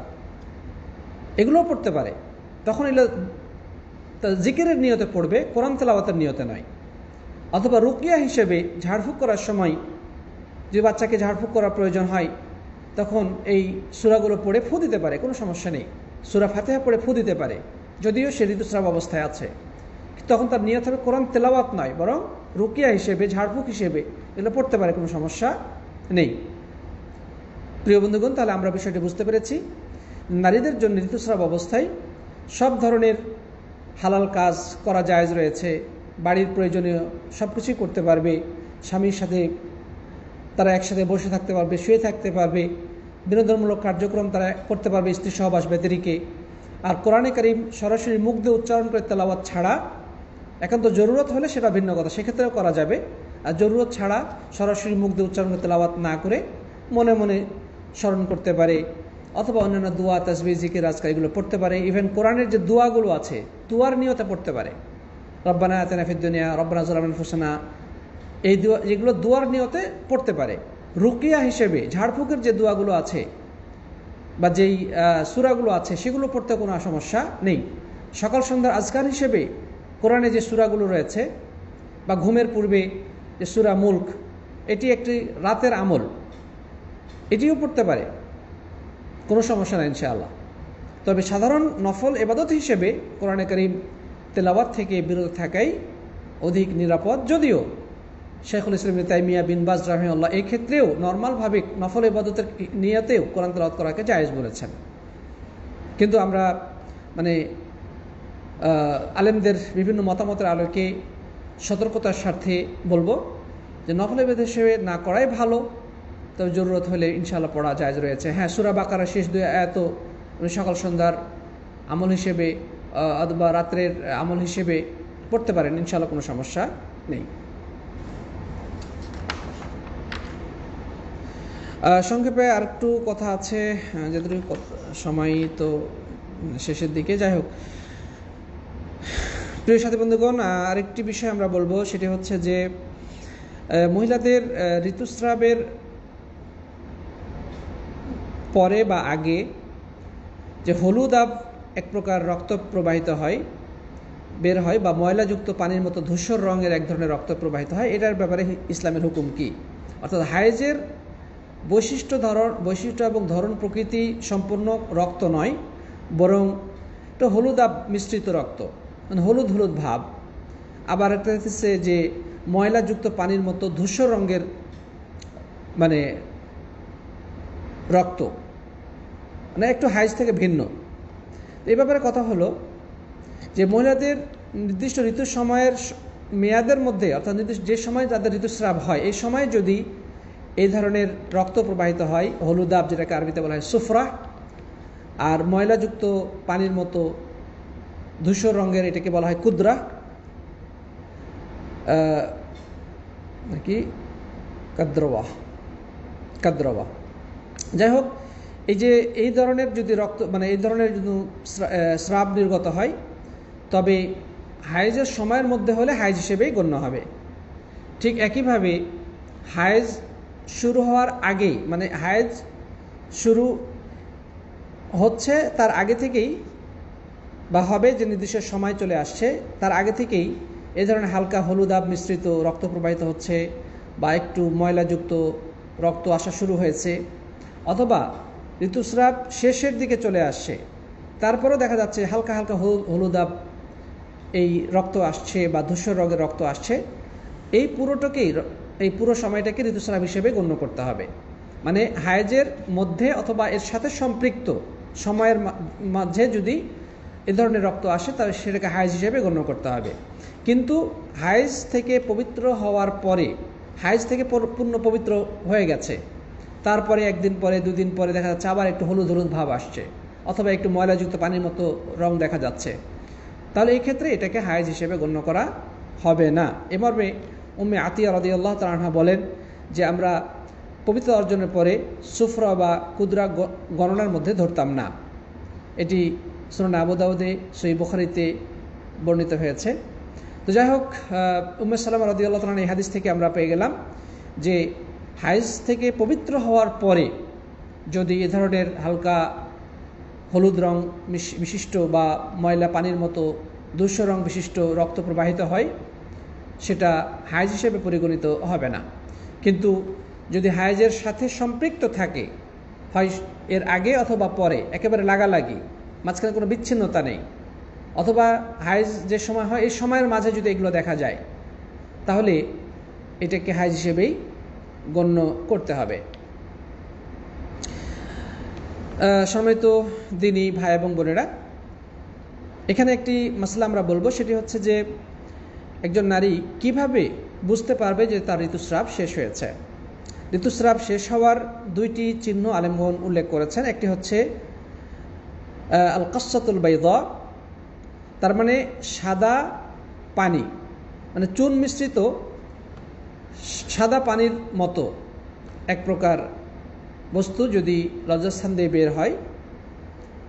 এগুলোও পড়তে পারে। তখন এগুলো জিকিরের নিয়তে পড়বে, কোরআন তেলাওয়াতের নিয়তে নয়। অথবা রুকিয়া হিসেবে ঝাড়ফুঁক করার সময় যে বাচ্চাকে ঝাড়ফুঁক করার প্রয়োজন হয়, তখন এই সূরাগুলো পড়ে ফু দিতে পারে, কোনো সমস্যা নেই। সূরা ফাতিহা পড়ে ফু দিতে পারে, যদিও সে ঋতুস্রাব অবস্থায় আছে। তখন তার নিয়ত হবে কোরআন তেলাওয়াত নয়, বরং রুকিয়া হিসেবে, ঝাড়ফুঁক হিসেবে এগুলো পড়তে পারে, কোনো সমস্যা নেই। প্রিয় বন্ধুগণ, তাহলে আমরা বিষয়টি বুঝতে পেরেছি। নারীদের জন্য ঋতুস্রাব অবস্থায় সব ধরনের হালাল কাজ করা জায়েজ রয়েছে। বাড়ির প্রয়োজনীয় সব কিছুই করতে পারবে, স্বামীর সাথে তারা একসাথে বসে থাকতে পারবে, শুয়ে থাকতে পারবে, বিনোদনমূলক কার্যক্রম তারা করতে পারবে স্ত্রী সহবাস ব্যতিরেকে। আর কোরআনে কারীম সরাসরি মুখ দিয়ে উচ্চারণ করে তেলাওয়াত ছাড়া, একান্ত জরুরত হলে সেটা ভিন্ন কথা, সেক্ষেত্রেও করা যাবে। আর জরুরত ছাড়া সরাসরি মুখ দিয়ে উচ্চারণ করে তেলাওয়াত না করে মনে মনে স্মরণ করতে পারে, অথবা অন্যান্য দোয়া, তাসবিহ, জিকির, আজকার এগুলো পড়তে পারে। ইভেন কোরআনের যে দোয়াগুলো আছে, দোয়ার নিয়তে পড়তে পারে। রব্বানা আতিনা ফিদ দুনিয়া, রব্বানা যালামনা আনফুসানা, এই দোয়া, যেগুলো দোয়ার নিয়তে পড়তে পারে। রুকিয়া হিসেবে ঝাড়ফুঁকের যে দোয়াগুলো আছে বা যেই সূরাগুলো আছে, সেগুলো পড়তে কোনো সমস্যা নেই। সকাল সন্ধ্যার আজকার হিসেবে কোরআনে যে সূরাগুলো রয়েছে, বা ঘুমের পূর্বে যে সূরা মুলক, এটি একটি রাতের আমল, এটিও পড়তে পারে, কোনো সমস্যা নেই ইনশাআল্লাহ। তবে সাধারণ নফল ইবাদত হিসেবে কোরআনে কারীম তেলাওয়াত থেকে বিরত থাকাই অধিক নিরাপদ। যদিও শেখুল ইসলাম ইবনে তাইমিয়া, বিন বাজ রাহিমাহুল্লাহ এই ক্ষেত্রেও নর্মালভাবে নফল ইবাদতের নিয়তেও কোরআন তেলাওয়াত করাকে জায়েজ বলেছেন। কিন্তু আমরা আলেমদের বিভিন্ন মতামতের আলোকে সতর্কতার স্বার্থে বলবো যে নফল ইবাদত হিসেবে না করাই ভালো, তবে জরুরত হলে ইনশাআল্লাহ পড়া জায়েজ রয়েছে। হ্যাঁ, সূরা বাকারার শেষ 2 আয়াতও সকাল সন্ধ্যার আমল হিসেবে অথবা রাত্রের আমল হিসেবে পড়তে পারেন, ইনশাআল্লাহ কোনো সমস্যা নেই। সংক্ষেপে আর একটু কথা আছে, যেহেতু সময় তো শেষের দিকে। যাই হোক, প্রিয় সাথী বন্ধুগণ, আরেকটি বিষয় আমরা বলবো, সেটি হচ্ছে যে মহিলাদের ঋতুস্রাবের পরে বা আগে যে হলুদ আব এক প্রকার রক্ত প্রবাহিত হয়, বের হয়, বা ময়লাযুক্ত পানির মতো ধূসর রঙের এক ধরনের রক্ত প্রবাহিত হয়, এটার ব্যাপারে ইসলামের হুকুম কি? অর্থাৎ হায়েজের বৈশিষ্ট্য এবং ধরন প্রকৃতি সম্পূর্ণ রক্ত নয়, বরং এটা হলুদ আব মিশ্রিত রক্ত, হলুদ হলুদ ভাব। আবার একটা হচ্ছে যে ময়লাযুক্ত পানির মতো ধূসর রঙের রক্ত, একটু হাইজ থেকে ভিন্ন। এই ব্যাপারে কথা হলো যে মহিলাদের নির্দিষ্ট ঋতু সময়ের মেয়াদের মধ্যে, অর্থাৎ নির্দিষ্ট যে সময় তাদের ঋতুস্রাব হয়, এই সময় যদি এই ধরনের রক্ত প্রবাহিত হয়, হলুদাব যেটাকে আরবিতে বলা হয় সুফরা, আর ময়লাযুক্ত পানির মতো ধূসর রঙের এটাকে বলা হয় কুদ্রা নাকি কাদ্রওয়া কাদ্রওয়া। যাই হোক, এই ধরনের যদি রক্ত এই ধরনের যদি স্রাব নির্গত হয়, তবে হায়েজের সময়ের মধ্যে হলে হায়েজ হিসেবেই গণ্য হবে। ঠিক একইভাবে হায়েজ শুরু হওয়ার আগেই, হায়েজ শুরু হচ্ছে তার আগে থেকেই বা হবে যে নির্দিষ্ট সময় চলে আসছে তার আগে থেকেই এই ধরনের হালকা হলুদাব মিশ্রিত রক্ত প্রবাহিত হচ্ছে, বা একটু ময়লাযুক্ত রক্ত আসা শুরু হয়েছে, অথবা ঋতুস্রাব শেষের দিকে চলে আসছে, তারপরেও দেখা যাচ্ছে হালকা হালকা হলুদাব এই রক্ত আসছে বা ধূসর রঙের রক্ত আসছে, এই পুরো সময়টাকে ঋতুস্রাব হিসেবে গণ্য করতে হবে। হায়েজের মধ্যে অথবা এর সাথে সম্পৃক্ত সময়ের মাঝে যদি এ ধরনের রক্ত আসে তাহলে সেটাকে হায়েজ হিসেবে গণ্য করতে হবে। কিন্তু হায়েজ থেকে পবিত্র হওয়ার পরে, হায়েজ থেকে পূর্ণ পবিত্র হয়ে গেছে, তারপরে একদিন পরে দুদিন পরে দেখা যাচ্ছে আবার একটু হলুদ হলুদ ভাব আসছে, অথবা একটু ময়লাযুক্ত পানির মতো রং দেখা যাচ্ছে, তাহলে এই ক্ষেত্রে এটাকে হায়েজ হিসেবে গণ্য করা হবে না। এ মর্মে উম্মে আতিয়া রাদিয়াল্লাহু তাআলা আনহা বলেন যে আমরা পবিত্র অর্জনের পরে সুফরা বা কুদরা গণনার মধ্যে ধরতাম না। এটি সুনান আবু দাউদে, সহিহ বুখারীতে বর্ণিত হয়েছে। তো যাই হোক, উম্মে সালামা রাদিয়াল্লাহু তাআলা এই হাদিস থেকে আমরা পেয়ে গেলাম যে হায়েজ থেকে পবিত্র হওয়ার পরে যদি এ ধরনের হালকা হলুদ রং বিশিষ্ট বা ময়লা পানির মতো ধূসর রং বিশিষ্ট রক্ত প্রবাহিত হয়, সেটা হায়েজ হিসেবে পরিগণিত হবে না। কিন্তু যদি হায়েজের সাথে সম্পৃক্ত থাকে, হয় এর আগে অথবা পরে, একেবারে লাগালাগি, মাঝখানে কোনো বিচ্ছিন্নতা নেই, অথবা হায়েজ যে সময় হয় এই সময়ের মাঝে যদি এগুলো দেখা যায়, তাহলে এটাকে হায়েজ হিসেবেই গণ্য করতে হবে। সম্মানিত দিনী ভাই এবং বোনেরা, এখানে একটি মাসলা আমরা বলবো, সেটি হচ্ছে যে একজন নারী কিভাবে বুঝতে পারবে যে তার ঋতুস্রাব শেষ হয়েছে। ঋতুস্রাব শেষ হওয়ার দুইটি চিহ্ন আলেমগণ উল্লেখ করেছেন। একটি হচ্ছে আল কাসসাতুল বাইদা, তার সাদা পানি, চুন মিশ্রিত সাদা পানির মতো এক প্রকার বস্তু যদি লজ্জাস্থান দিয়ে বের হয়,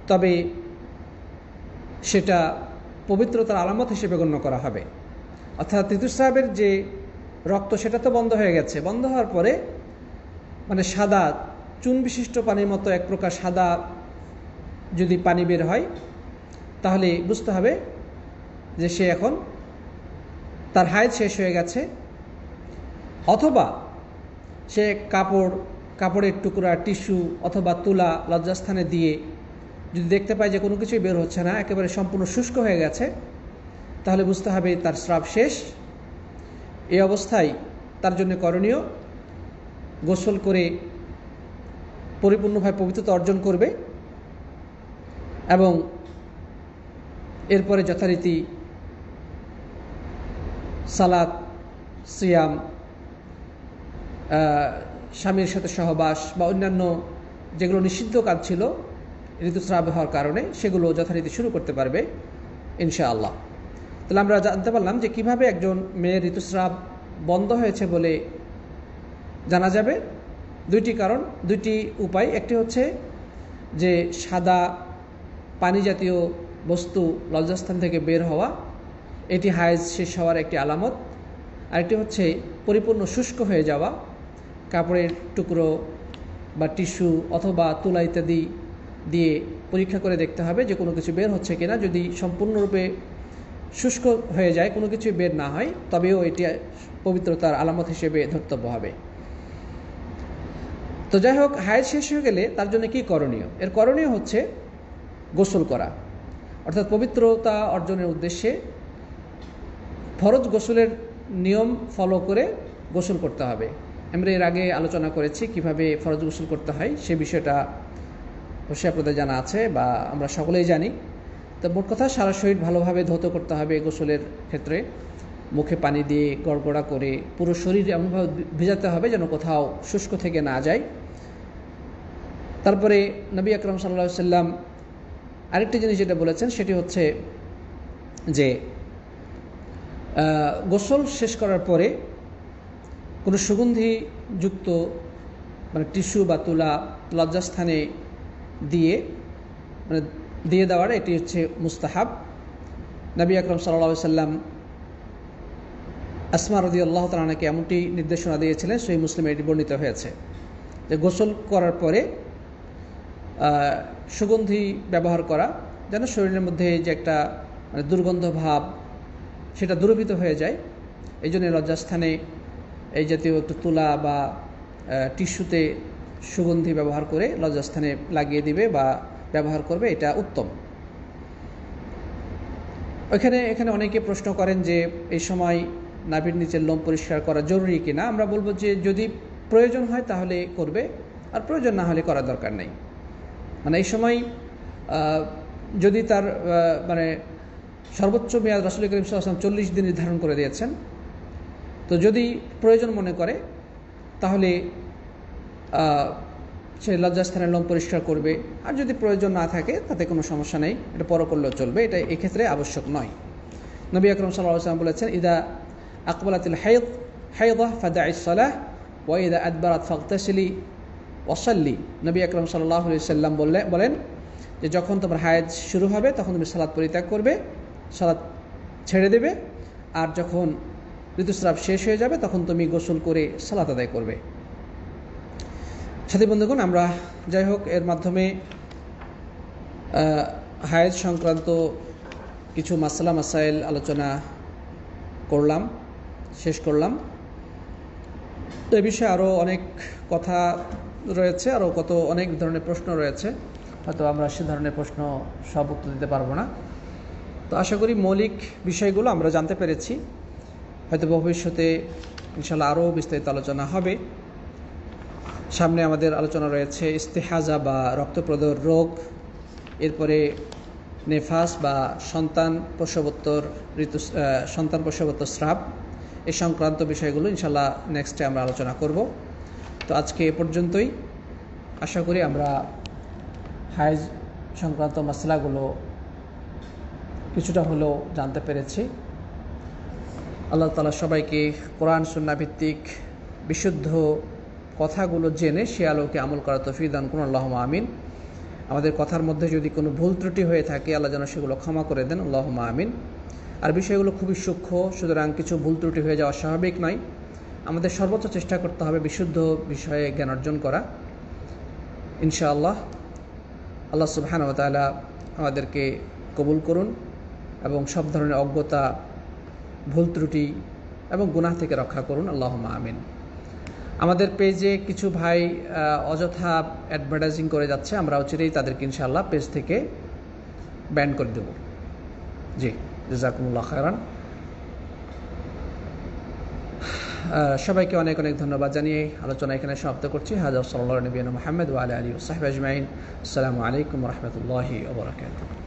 তবে সেটা পবিত্রতার আলামত হিসেবে গণ্য করা হবে। অর্থাৎ ঋতুস্রাবের যে রক্ত সেটা তো বন্ধ হয়ে গেছে, বন্ধ হওয়ার পরে সাদা চুন বিশিষ্ট পানির মতো এক প্রকার সাদা যদি পানি বের হয়, তাহলে বুঝতে হবে যে সে এখন তার হায়েজ শেষ হয়ে গেছে। অথবা সে কাপড়ের টুকরা, টিস্যু অথবা তুলা লজ্জাস্থানে দিয়ে যদি দেখতে পায় যে কোনো কিছুই বের হচ্ছে না, একেবারে সম্পূর্ণ শুষ্ক হয়ে গেছে, তাহলে বুঝতে হবে তার স্রাব শেষ। এই অবস্থায় তার জন্য করণীয় গোসল করে পরিপূর্ণভাবে পবিত্রতা অর্জন করবে এবং এরপরে যথারীতি সালাত, সিয়াম, স্বামীর সাথে সহবাস বা অন্যান্য যেগুলো নিষিদ্ধ কাজ ছিল ঋতুস্রাব হওয়ার কারণে, সেগুলো যথারীতি শুরু করতে পারবে ইনশাআল্লাহ। তাহলে আমরা জানতে পারলাম যে কিভাবে একজন মেয়ের ঋতুস্রাব বন্ধ হয়েছে বলে জানা যাবে। দুইটি উপায়। একটি হচ্ছে যে সাদা পানি জাতীয় বস্তু লজ্জাস্থান থেকে বের হওয়া, এটি হায়েজ শেষ হওয়ার একটি আলামত। আরেকটি হচ্ছে পরিপূর্ণ শুষ্ক হয়ে যাওয়া, কাপড়ের টুকরো বা টিস্যু অথবা তুলা ইত্যাদি দিয়ে পরীক্ষা করে দেখতে হবে যে কোনো কিছু বের হচ্ছে কিনা। যদি সম্পূর্ণরূপে শুষ্ক হয়ে যায়, কোনো কিছু বের না হয়, তবেও এটি পবিত্রতার আলামত হিসেবে ধর্তব্য হবে। তো যাই হোক, হায়েজ শেষ হয়ে গেলে তার জন্য কি করণীয়? এর করণীয় হচ্ছে গোসল করা, অর্থাৎ পবিত্রতা অর্জনের উদ্দেশ্যে ফরজ গোসলের নিয়ম ফলো করে গোসল করতে হবে। আমরা এর আগে আলোচনা করেছি কিভাবে ফরজ গোসল করতে হয়, সে বিষয়টা অবশ্যই আপনাদের জানা আছে বা আমরা সকলেই জানি। তো মোট কথা, সারা শরীর ভালোভাবে ধৌত করতে হবে গোসলের ক্ষেত্রে, মুখে পানি দিয়ে গড়গড়া করে পুরো শরীর এমনভাবে ভেজাতে হবে যেন কোথাও শুষ্ক থেকে না যায়। তারপরে নবী আকরাম সাল্লাল্লাহু আলাইহি সাল্লাম আরেকটি জিনিস যেটা বলেছেন সেটি হচ্ছে যে গোসল শেষ করার পরে কোনো সুগন্ধিযুক্ত মানে টিস্যু বা তুলা লজ্জাস্থানে দিয়ে দেওয়ার এটি হচ্ছে মুস্তাহাব। নবী আকরাম সাল্লাল্লাহু আলাইহি সাল্লাম আসমা রাদিয়াল্লাহু তাআলা আনহাকে এমনটি নির্দেশনা দিয়েছিলেন, সহিহ মুসলিমে এটি বর্ণিত হয়েছে যে গোসল করার পরে সুগন্ধি ব্যবহার করা যেন শরীরের মধ্যে যে একটা মানে দুর্গন্ধ ভাব সেটা দূরীভূত হয়ে যায়। এই জন্য লজ্জাস্থানে এই জাতীয় একটু তুলা বা টিস্যুতে সুগন্ধি ব্যবহার করে লজ্জাস্থানে লাগিয়ে দিবে বা ব্যবহার করবে, এটা উত্তম। এখানে অনেকে প্রশ্ন করেন যে এই সময় নাভির নিচের লোম পরিষ্কার করা জরুরি কিনা। আমরা বলবো যে যদি প্রয়োজন হয় তাহলে করবে, আর প্রয়োজন না হলে করার দরকার নেই। মানে এই সময় যদি তার মানে সর্বোচ্চ মেয়াদ রাসূল করিম সাল্লাল্লাহু আলাইহি ওয়াসাল্লাম 40 দিন নির্ধারণ করে দিয়েছেন, তো যদি প্রয়োজন মনে করে তাহলে সে লজ্জাস্থানের লোম পরিষ্কার করবে, আর যদি প্রয়োজন না থাকে তাতে কোনো সমস্যা নেই, এটা পরে করলেও চলবে, এটা এক্ষেত্রে আবশ্যক নয়। নবী আকরাম সাল্লাল্লাহু আলাইহি ওয়াসাল্লাম বলেছেন, ইদা আকবালাতিল হাইদাহ ফাদাইস সালাহ ওয়া ইদা আদবারাত ফাগতাসিলি ওয়াসাল্লি। নবী আকরাম সাল্লাল্লাহু আলাইহি ওয়াসাল্লাম বলেন যে যখন তোমার হায়েজ শুরু হবে তখন তুমি সালাত পরিত্যাগ করবে, সালাত ছেড়ে দেবে, আর যখন ঋতুস্রাব শেষ হয়ে যাবে তখন তুমি গোসল করে সালাত আদায় করবে। সাথী বন্ধুগণ, আমরা যাই হোক এর মাধ্যমে হায়েজ সংক্রান্ত কিছু মাসলা মাসাইল আলোচনা শেষ করলাম। তো এই বিষয়ে আরও অনেক কথা রয়েছে, আরও অনেক ধরনের প্রশ্ন রয়েছে, হয়তো আমরা সে ধরনের প্রশ্ন সব উত্তর দিতে পারবো না। তো আশা করি মৌলিক বিষয়গুলো আমরা জানতে পেরেছি, হয়তো ভবিষ্যতে ইনশাআল্লাহ আরও বিস্তারিত আলোচনা হবে। সামনে আমাদের আলোচনা রয়েছে ইস্তেহাজা বা রক্তপ্রদর রোগ, এরপরে নেফাস বা সন্তান প্রসবোত্তর স্রাব, এই সংক্রান্ত বিষয়গুলো ইনশাআল্লাহ নেক্সটে আমরা আলোচনা করব। তো আজকে এ পর্যন্তই। আশা করি আমরা হায়েজ সংক্রান্ত মাসলাগুলো কিছুটা হলেও জানতে পেরেছি। আল্লাহ তাআলা সবাইকে কোরআন সুন্নাহ ভিত্তিক বিশুদ্ধ কথাগুলো জেনে সে আলোকে আমল করা তৌফিক দান করুন, আল্লাহুম্মা আমিন। আমাদের কথার মধ্যে যদি কোনো ভুল ত্রুটি হয়ে থাকে আল্লাহ যেন সেগুলো ক্ষমা করে দেন, আল্লাহুম্মা আমিন। আর বিষয়গুলো খুবই সূক্ষ্ম, সুতরাং কিছু ভুল ত্রুটি হয়ে যাওয়া স্বাভাবিক নয়। আমাদের সর্বোচ্চ চেষ্টা করতে হবে বিশুদ্ধ বিষয়ে জ্ঞান অর্জন করা, ইনশাআল্লাহ। আল্লাহ সুবহানাহু ওয়া তাআলা আমাদেরকে কবুল করুন এবং সব ধরনের অজ্ঞতা, ভুল ত্রুটি এবং গুনাহ থেকে রক্ষা করুন, আল্লাহুম্মা আমিন। আমাদের পেজে কিছু ভাই অযথা অ্যাডভার্টাইজিং করে যাচ্ছে, আমরা অচিরেই তাদেরকে ইনশাআল্লাহ পেজ থেকে ব্যান করে দেব। জি, জাযাকুমুল্লাহ খায়রান। সবাইকে অনেক অনেক ধন্যবাদ জানিয়ে আলোচনা এখানে সমাপ্ত করছি। হাযা সাল্লাল্লাহু আলা নবিয়িনা মুহাম্মদ ওয়া আলা আলিহি ওয়া সাহবিহি আজমাইন। আসসালামু আলাইকুম ওয়া রাহমাতুল্লাহি ওয়া বারাকাতুহু।